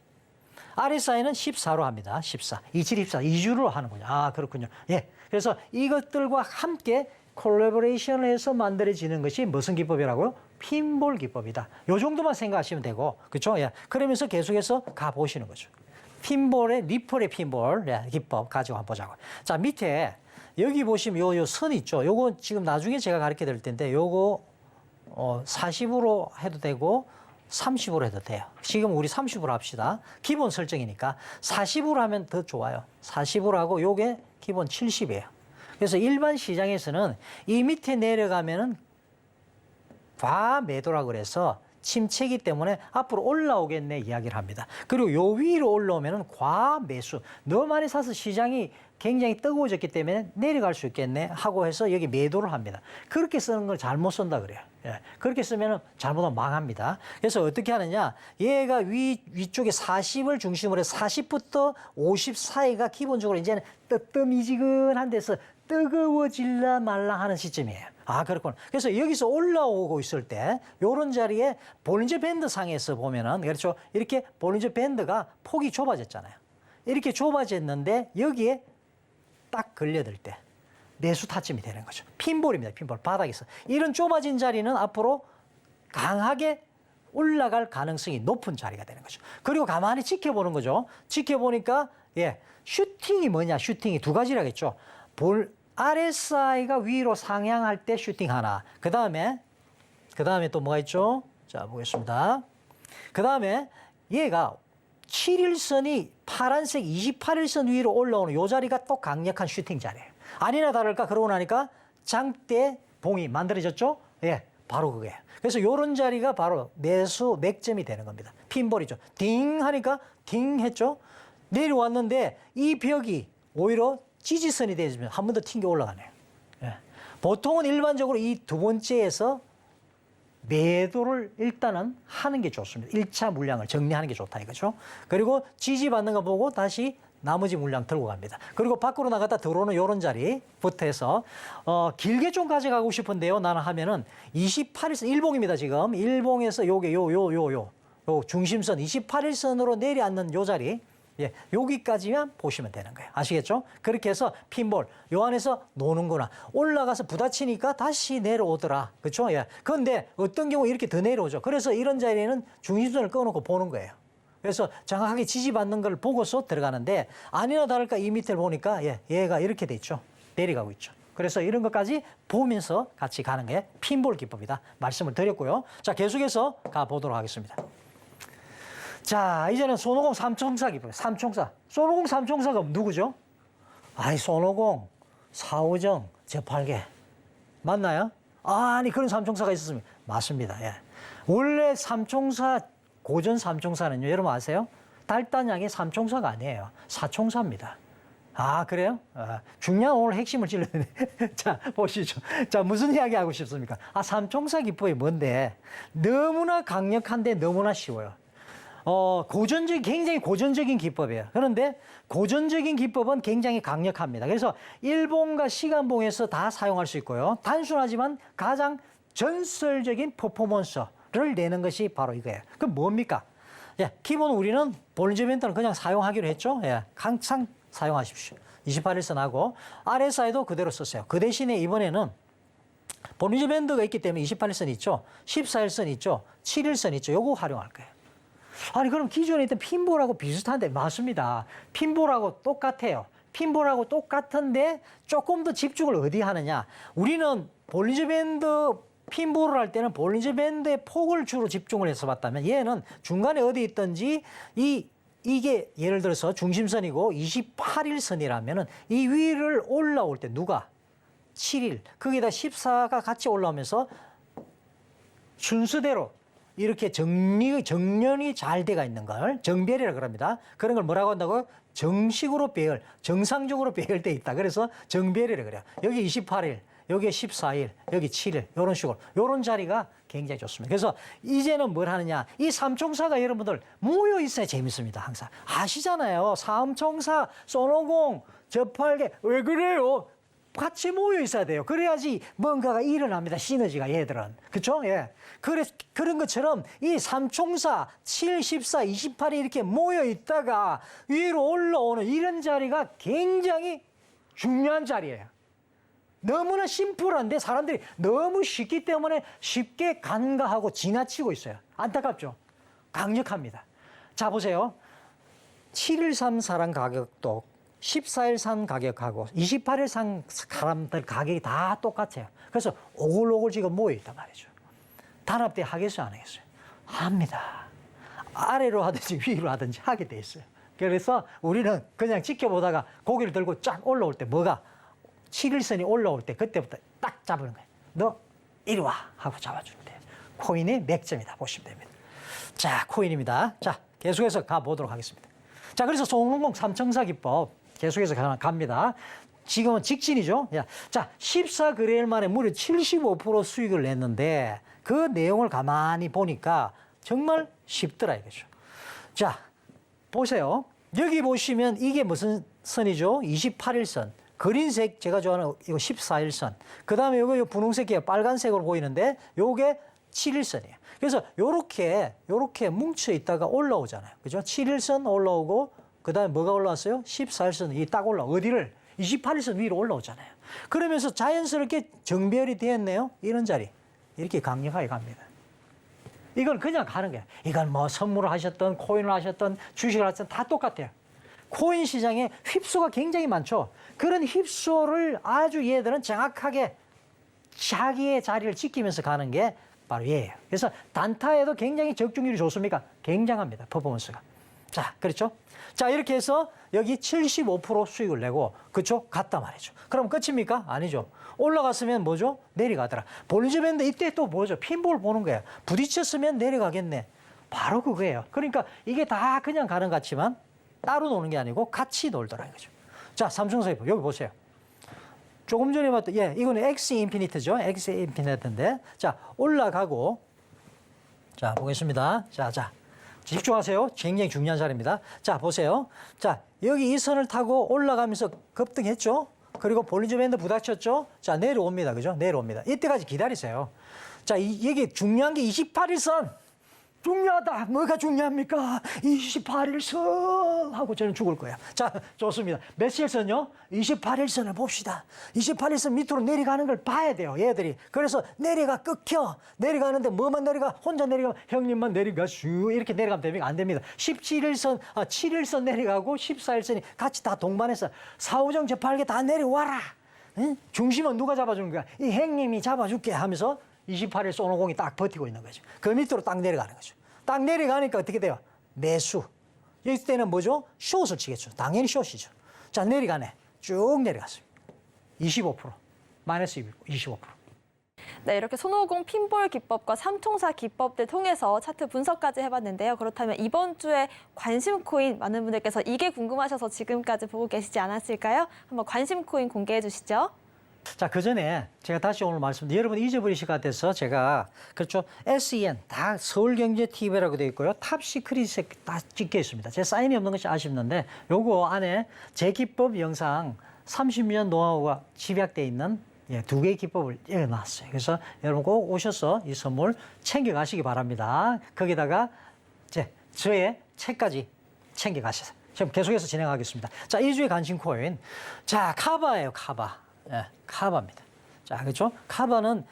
RSI는 14로 합니다. 14. 27, 24. 2주로 하는군요. 아, 그렇군요. 예. 그래서 이것들과 함께 콜라보레이션을 해서 만들어지는 것이 무슨 기법이라고요? 핀볼 기법이다. 요 정도만 생각하시면 되고, 그렇죠? 예. 그러면서 계속해서 가보시는 거죠. 핀볼의 리플의 핀볼 예, 기법 가지고 한번 보자고. 자, 밑에 여기 보시면 요 선 있죠. 요거 지금 나중에 제가 가르쳐 드릴 텐데 요거 40으로 해도 되고 30으로 해도 돼요. 지금 우리 30으로 합시다. 기본 설정이니까 40으로 하면 더 좋아요. 40으로 하고 요게 기본 70이에요. 그래서 일반 시장에서는 이 밑에 내려가면은 과매도라고 그래서 침체기 때문에 앞으로 올라오겠네 이야기를 합니다. 그리고 요 위로 올라오면은 과매수. 너무 많이 사서 시장이 굉장히 뜨거워졌기 때문에 내려갈 수 있겠네 하고 해서 여기 매도를 합니다. 그렇게 쓰는 걸 잘못 쓴다 그래요. 예. 그렇게 쓰면은 잘못하면 망합니다. 그래서 어떻게 하느냐? 얘가 위쪽에 40을 중심으로 해서 40부터 50 사이가 기본적으로 이제는 뜨뜨미지근한 데서 뜨거워질라 말라 하는 시점이에요. 아, 그렇구나. 그래서 여기서 올라오고 있을 때 요런 자리에 볼린저 밴드 상에서 보면은 그렇죠. 이렇게 볼린저 밴드가 폭이 좁아졌잖아요. 이렇게 좁아졌는데 여기에 딱 걸려들 때 매수 타점이 되는 거죠. 핀볼입니다. 핀볼. 바닥에서. 이런 좁아진 자리는 앞으로 강하게 올라갈 가능성이 높은 자리가 되는 거죠. 그리고 가만히 지켜보는 거죠. 지켜보니까 예, 슈팅이 뭐냐? 슈팅이 두 가지라겠죠. RSI가 위로 상향할 때 슈팅 하나. 그 다음에 또 뭐가 있죠? 자, 보겠습니다. 그 다음에 얘가 7일선이 파란색 28일선 위로 올라오는 요 자리가 또 강력한 슈팅 자리예요. 아니나 다를까 그러고 나니까 장대 봉이 만들어졌죠? 예, 바로 그게요. 그래서 요런 자리가 바로 매수 맥점이 되는 겁니다. 핀볼이죠. 딩 하니까 딩 했죠? 내려왔는데 이 벽이 오히려 지지선이 되면 한 번 더 튕겨 올라가네요. 예. 보통은 일반적으로 이 두 번째에서 매도를 일단은 하는 게 좋습니다. 1차 물량을 정리하는 게 좋다 이거죠. 그리고 지지받는 거 보고 다시 나머지 물량 들고 갑니다. 그리고 밖으로 나갔다 들어오는 요런 자리부터 해서 길게 좀 가져가고 싶은데요. 나는 하면은 28일선 일봉입니다. 지금 일봉에서 요게 요 중심선 28일선으로 내려앉는 요 자리. 예, 여기까지만 보시면 되는 거예요. 아시겠죠? 그렇게 해서 핀볼 요 안에서 노는구나. 올라가서 부딪히니까 다시 내려오더라. 그렇죠? 예. 그런데 어떤 경우 이렇게 더 내려오죠. 그래서 이런 자리에는 중심선을 꺼놓고 보는 거예요. 그래서 정확하게 지지받는 걸 보고서 들어가는데 아니나 다를까 이 밑을 보니까 예, 얘가 이렇게 돼 있죠. 내려가고 있죠. 그래서 이런 것까지 보면서 같이 가는 게 핀볼 기법이다. 말씀을 드렸고요. 자, 계속해서 가보도록 하겠습니다. 자, 이제는 손오공 삼총사 기법. 삼총사. 손오공 삼총사가 누구죠? 아이, 손오공, 사오정, 저팔계. 맞나요? 아니, 그런 삼총사가 있었습니다. 맞습니다. 예. 원래 삼총사, 고전 삼총사는요, 여러분 아세요? 달단양의 삼총사가 아니에요. 사총사입니다. 아, 그래요? 중요한 오늘 핵심을 찔렀네. 자, 보시죠. 자, 무슨 이야기 하고 싶습니까? 아, 삼총사 기법이 뭔데? 너무나 강력한데 너무나 쉬워요. 굉장히 고전적인 기법이에요. 그런데 고전적인 기법은 굉장히 강력합니다. 그래서 일본과 시간봉에서 다 사용할 수 있고요. 단순하지만 가장 전설적인 퍼포먼스를 내는 것이 바로 이거예요. 그럼 뭡니까? 예, 기본 우리는 볼린저 밴드는 그냥 사용하기로 했죠. 예, 항상 사용하십시오. 28일선하고 RSI도 그대로 썼어요. 그 대신에 이번에는 볼린저 밴드가 있기 때문에 28일선 있죠. 14일선 있죠. 7일선 있죠. 요거 활용할 거예요. 아니 그럼 기존에 있던 핀볼하고 비슷한데 맞습니다. 핀볼하고 똑같아요. 핀볼하고 똑같은데 조금 더 집중을 어디 하느냐. 우리는 볼린저 밴드 핀볼을 할 때는 볼린저 밴드의 폭을 주로 집중을 해서 봤다면 얘는 중간에 어디 있든지 이게 예를 들어서 중심선이고 28일선이라면은 이 위를 올라올 때 누가 7일 거기다 14가 같이 올라오면서 순서대로 이렇게 정련이 잘 돼가 있는 걸 정배열이라고 그럽니다. 그런 걸 뭐라고 한다고? 정식으로 배열, 정상적으로 배열돼 있다. 그래서 정배열이라고 그래요. 여기 28일, 여기 14일, 여기 7일 이런 식으로 이런 자리가 굉장히 좋습니다. 그래서 이제는 뭘 하느냐? 이 삼총사가 여러분들 모여 있어야 재밌습니다. 항상 아시잖아요. 삼총사, 손오공, 저팔계 왜 그래요? 같이 모여 있어야 돼요. 그래야지 뭔가가 일어납니다. 시너지가 얘들은. 그렇죠? 예. 그런 것처럼 이 삼총사 7, 14, 28이 이렇게 모여 있다가 위로 올라오는 이런 자리가 굉장히 중요한 자리예요. 너무나 심플한데 사람들이 너무 쉽기 때문에 쉽게 간과하고 지나치고 있어요. 안타깝죠? 강력합니다. 자, 보세요. 7일 산 사람 가격도 14일 산 가격하고 28일 산 사람들 가격이 다 똑같아요. 그래서 오글오글 지금 모여있단 말이죠. 단합대 하겠어요, 안 하겠어요? 합니다. 아래로 하든지 위로 하든지 하게 돼 있어요. 그래서 우리는 그냥 지켜보다가 고개를 들고 쫙 올라올 때 뭐가 7일선이 올라올 때 그때부터 딱 잡는 거예요. 너 이리 와 하고 잡아주면 돼요. 코인의 맥점이다 보시면 됩니다. 자, 코인입니다. 자, 계속해서 가보도록 하겠습니다. 자, 그래서 손오공 삼총사 기법 계속해서 갑니다. 지금은 직진이죠. 자, 14거래일 만에 무려 75% 수익을 냈는데 그 내용을 가만히 보니까 정말 쉽더라 이거죠. 자, 보세요. 여기 보시면 이게 무슨 선이죠? 28일선. 그린색 제가 좋아하는 이거 14일선. 그 다음에 이거 분홍색이에요. 빨간색으로 보이는데 요게 7일선이에요. 그래서 요렇게 뭉쳐 있다가 올라오잖아요. 그죠? 7일선 올라오고 그 다음에 뭐가 올라왔어요? 14일선 딱 올라와. 어디를? 28일선 위로 올라오잖아요. 그러면서 자연스럽게 정배열이 되었네요. 이런 자리. 이렇게 강력하게 갑니다. 이건 그냥 가는 거예요. 이건 뭐 선물을 하셨던 코인을 하셨던 주식을 하셨던 다 똑같아요. 코인 시장에 휩소가 굉장히 많죠. 그런 휩소를 아주 얘들은 정확하게 자기의 자리를 지키면서 가는 게 바로 얘예요. 그래서 단타에도 굉장히 적중률이 좋습니까? 굉장합니다. 퍼포먼스가. 자, 그렇죠? 자, 이렇게 해서 여기 75% 수익을 내고, 그쵸? 갔다 말이죠. 그럼 끝입니까? 아니죠. 올라갔으면 뭐죠? 내려가더라. 볼린저 밴드 이때 또 뭐죠? 핀볼 보는 거예요. 부딪혔으면 내려가겠네. 바로 그거예요. 그러니까 이게 다 그냥 가는 것 같지만 따로 노는 게 아니고 같이 놀더라 이거죠. 자, 삼성사 기법 여기 보세요. 조금 전에 봤던, 이거는 X 인피니트죠. X 인피니트인데. 자, 올라가고, 자, 보겠습니다. 자. 집중하세요. 굉장히 중요한 자리입니다. 자, 보세요. 자, 여기 이 선을 타고 올라가면서 급등했죠? 그리고 볼린저 밴드 부닥쳤죠? 자, 내려옵니다. 그죠? 내려옵니다. 이때까지 기다리세요. 자, 이게 중요한 게 28일선. 중요하다. 뭐가 중요합니까? 28일선 하고 저는 죽을 거야. 자, 좋습니다. 몇 시일선요? 28일선을 봅시다. 28일선 밑으로 내려가는 걸 봐야 돼요, 얘들이. 그래서 내려가 끊겨. 내려가는데 뭐만 내려가? 혼자 내려가. 형님만 내려가. 슈 이렇게 내려가면 됩니까? 안 됩니다. 17일선, 7일선 내려가고 14일선이 같이 다 동반해서 사후정 재팔계 다 내려와라. 응? 중심은 누가 잡아주는 거야? 이 형님이 잡아줄게 하면서 28일 손오공이 딱 버티고 있는 거죠. 그 밑으로 딱 내려가는 거죠. 딱 내려가니까 어떻게 돼요? 매수. 이때는 뭐죠? 숏을 치겠죠. 당연히 숏이죠. 자, 내려가네. 쭉 내려갔습니다. 25%. 마이너스 25%. 네, 이렇게 손오공 핀볼 기법과 삼총사 기법들 통해서 차트 분석까지 해봤는데요. 그렇다면 이번 주에 관심 코인 많은 분들께서 이게 궁금하셔서 지금까지 보고 계시지 않았을까요? 한번 관심 코인 공개해 주시죠. 자, 그 전에 제가 다시 오늘 말씀드린 여러분 잊어버리실 것 같아서 제가 그렇죠. SEN 다 서울경제TV라고 되어 있고요. 탑시크릿에 다 찍혀 있습니다. 제 사인이 없는 것이 아쉽는데 요거 안에 제 기법 영상 30년 노하우가 집약되어 있는 두 개의 기법을 읽어놨어요. 그래서 여러분 꼭 오셔서 이 선물 챙겨가시기 바랍니다. 거기다가 저의 책까지 챙겨가셔서 지금 계속해서 진행하겠습니다. 자, 2주의 관심 코인. 자, 카바예요, 카바. 카바입니다. 자, 그렇죠? 카바는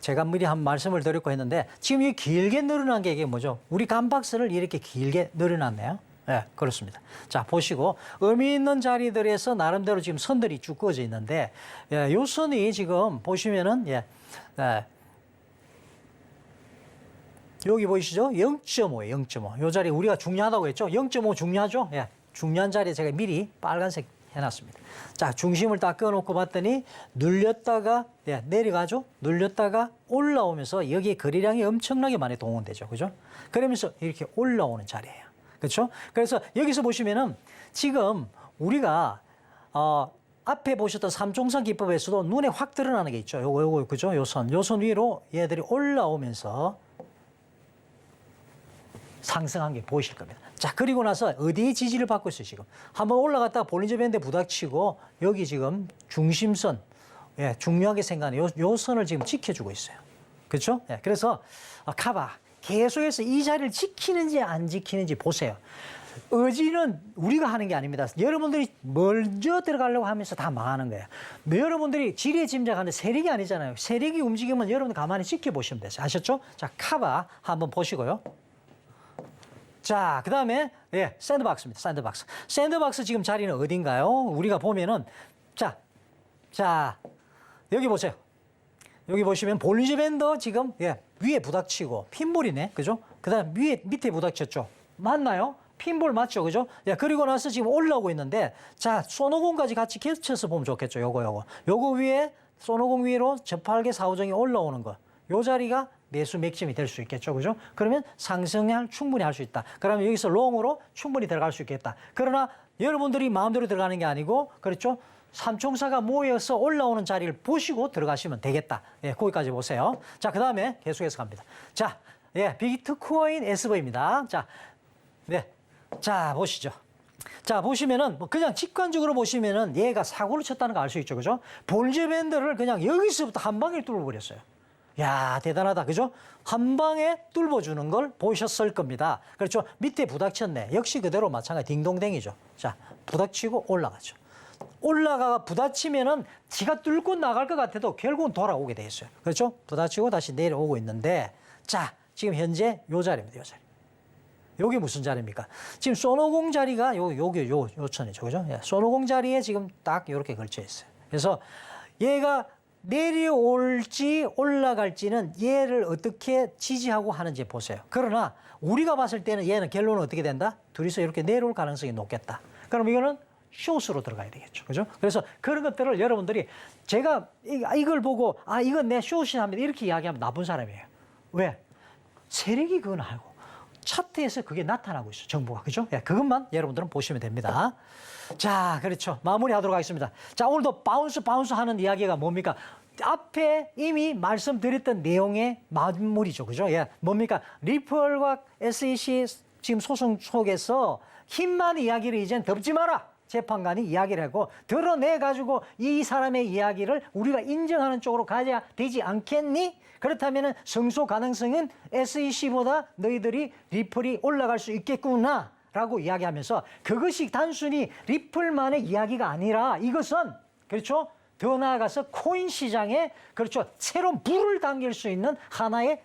제가 미리 한 말씀을 드렸고 했는데 지금 이 길게 늘어난 게 이게 뭐죠? 우리 감박스를 이렇게 길게 늘어났네요. 그렇습니다. 자, 보시고 의미 있는 자리들에서 나름대로 지금 선들이 쭉 그어져 있는데 요 선이 지금 보시면은 여기 보이시죠? 0.5예요. 0.5. 요 자리 우리가 중요하다고 했죠? 0.5 중요하죠? 중요한 자리에 제가 미리 빨간색 해놨습니다. 자, 중심을 딱 꺼놓고 봤더니 눌렸다가 내려가죠. 눌렸다가 올라오면서 여기에 거래량이 엄청나게 많이 동원되죠. 그죠? 그러면서 이렇게 올라오는 자리예요. 그렇죠? 그래서 여기서 보시면은 지금 우리가 앞에 보셨던 삼총선 기법에서도 눈에 확 드러나는 게 있죠. 요거 그죠? 요 선 위로 얘들이 올라오면서 상승한 게 보이실 겁니다. 자, 그리고 나서 어디에 지지를 받고 있어요, 지금? 한번 올라갔다가 볼린저 밴드에 부닥치고 여기 지금 중심선, 중요하게 생각하는 요 선을 지금 지켜주고 있어요. 그렇죠? 그래서 카바 계속해서 이 자리를 지키는지 안 지키는지 보세요. 의지는 우리가 하는 게 아닙니다. 여러분들이 먼저 들어가려고 하면서 다 망하는 거예요. 여러분들이 지레 짐작하는데 세력이 아니잖아요. 세력이 움직이면 여러분 가만히 지켜보시면 돼요. 아셨죠? 자, 카바 한번 보시고요. 자, 그 다음에, 샌드박스입니다. 샌드박스. 샌드박스 지금 자리는 어딘가요? 우리가 보면은, 자, 여기 보세요. 여기 보시면 볼린저 밴드 지금, 위에 부닥치고, 핀볼이네. 그죠? 그 다음 밑에 부닥쳤죠? 맞나요? 핀볼 맞죠? 그죠? 그리고 나서 지금 올라오고 있는데, 자, 손오공까지 같이 겹쳐서 보면 좋겠죠? 요거 위에, 손오공 위로 저팔계 사후정이 올라오는 거. 요 자리가 매수 맥점이 될 수 있겠죠. 그죠? 그러면 상승을 충분히 할 수 있다. 그러면 여기서 롱으로 충분히 들어갈 수 있겠다. 그러나 여러분들이 마음대로 들어가는 게 아니고, 그렇죠? 삼총사가 모여서 올라오는 자리를 보시고 들어가시면 되겠다. 거기까지 보세요. 자, 그 다음에 계속해서 갑니다. 자, 비트코인 SV입니다. 자, 보시죠. 자, 보시면은, 그냥 직관적으로 보시면은 얘가 사고를 쳤다는 거 알 수 있죠. 그죠? 볼린저 밴드를 그냥 여기서부터 한 방에 뚫어버렸어요. 야, 대단하다. 그죠? 한 방에 뚫어주는 걸 보셨을 겁니다. 그렇죠? 밑에 부닥쳤네. 역시 그대로 마찬가지 딩동댕이죠. 자, 부닥치고 올라가죠. 올라가 부닥치면은 지가 뚫고 나갈 것 같아도 결국은 돌아오게 돼 있어요. 그렇죠? 부닥치고 다시 내려오고 있는데, 자, 지금 현재 요 자리입니다. 요 자리. 요게 무슨 자리입니까? 지금 손오공 자리가 요 천이죠. 그죠? 손오공 자리에 지금 딱 이렇게 걸쳐 있어요. 그래서 얘가 내려올지 올라갈지는 얘를 어떻게 지지하고 하는지 보세요. 그러나 우리가 봤을 때는 얘는 결론은 어떻게 된다? 둘이서 이렇게 내려올 가능성이 높겠다. 그럼 이거는 숏으로 들어가야 되겠죠. 그죠? 그래서 그런 것들을 여러분들이 제가 이걸 보고 이건 내 숏이 합니다. 이렇게 이야기하면 나쁜 사람이에요. 왜? 세력이 그건 알고 차트에서 그게 나타나고 있어요. 정보가. 그죠? 그것만 여러분들은 보시면 됩니다. 자, 그렇죠. 마무리하도록 하겠습니다. 자, 오늘도 바운스 하는 이야기가 뭡니까? 앞에 이미 말씀드렸던 내용의 맞물이죠. 그죠? 예. 뭡니까? 리플과 SEC 지금 소송 속에서 힘만 이야기를 이젠 덮지 마라. 재판관이 이야기를 하고 드러내가지고 이 사람의 이야기를 우리가 인정하는 쪽으로 가야 되지 않겠니? 그렇다면 승소 가능성은 SEC보다 너희들이 리플이 올라갈 수 있겠구나 라고 이야기하면서 그것이 단순히 리플만의 이야기가 아니라 이것은 그렇죠? 더 나아가서 코인 시장에 그렇죠? 새로운 불을 당길 수 있는 하나의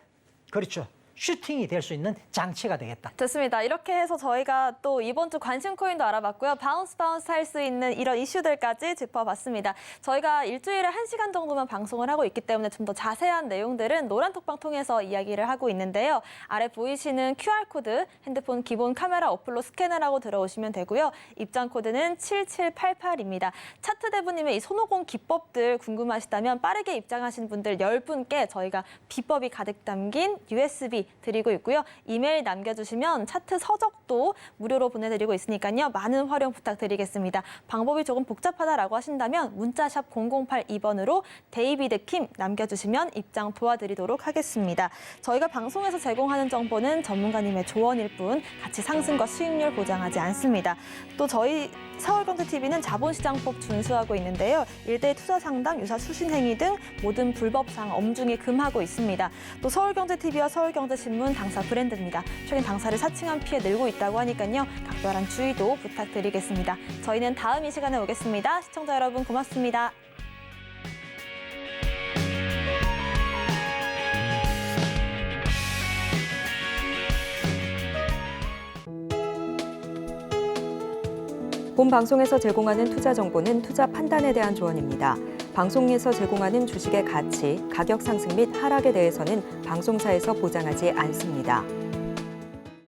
그렇죠? 슈팅이 될 수 있는 장치가 되겠다. 좋습니다. 이렇게 해서 저희가 또 이번 주 관심 코인도 알아봤고요. 바운스 할 수 있는 이런 이슈들까지 짚어봤습니다. 저희가 일주일에 1시간 정도만 방송을 하고 있기 때문에 좀 더 자세한 내용들은 노란톡방 통해서 이야기를 하고 있는데요. 아래 보이시는 QR코드 핸드폰 기본 카메라 어플로 스캔을 하고 들어오시면 되고요. 입장 코드는 7788입니다. 차트 대부님의 이 손오공 기법들 궁금하시다면 빠르게 입장하신 분들 10분께 저희가 비법이 가득 담긴 USB 드리고 있고요. 이메일 남겨주시면 차트 서적도 무료로 보내드리고 있으니까요. 많은 활용 부탁드리겠습니다. 방법이 조금 복잡하다라고 하신다면 문자샵 0082번으로 데이비드 킴 남겨주시면 입장 도와드리도록 하겠습니다. 저희가 방송에서 제공하는 정보는 전문가님의 조언일 뿐 가치 상승과 수익률 보장하지 않습니다. 또 저희 서울경제TV는 자본시장법 준수하고 있는데요. 일대 투자 상당, 유사 수신 행위 등 모든 불법상 엄중히 금하고 있습니다. 또 서울경제TV와 서울경제신문 당사 브랜드입니다. 최근 당사를 사칭한 피해 늘고 있다고 하니까요. 각별한 주의도 부탁드리겠습니다. 저희는 다음 이 시간에 오겠습니다. 시청자 여러분 고맙습니다. 본 방송에서 제공하는 투자 정보는 투자 판단에 대한 조언입니다. 방송에서 제공하는 주식의 가치, 가격 상승 및 하락에 대해서는 방송사에서 보장하지 않습니다.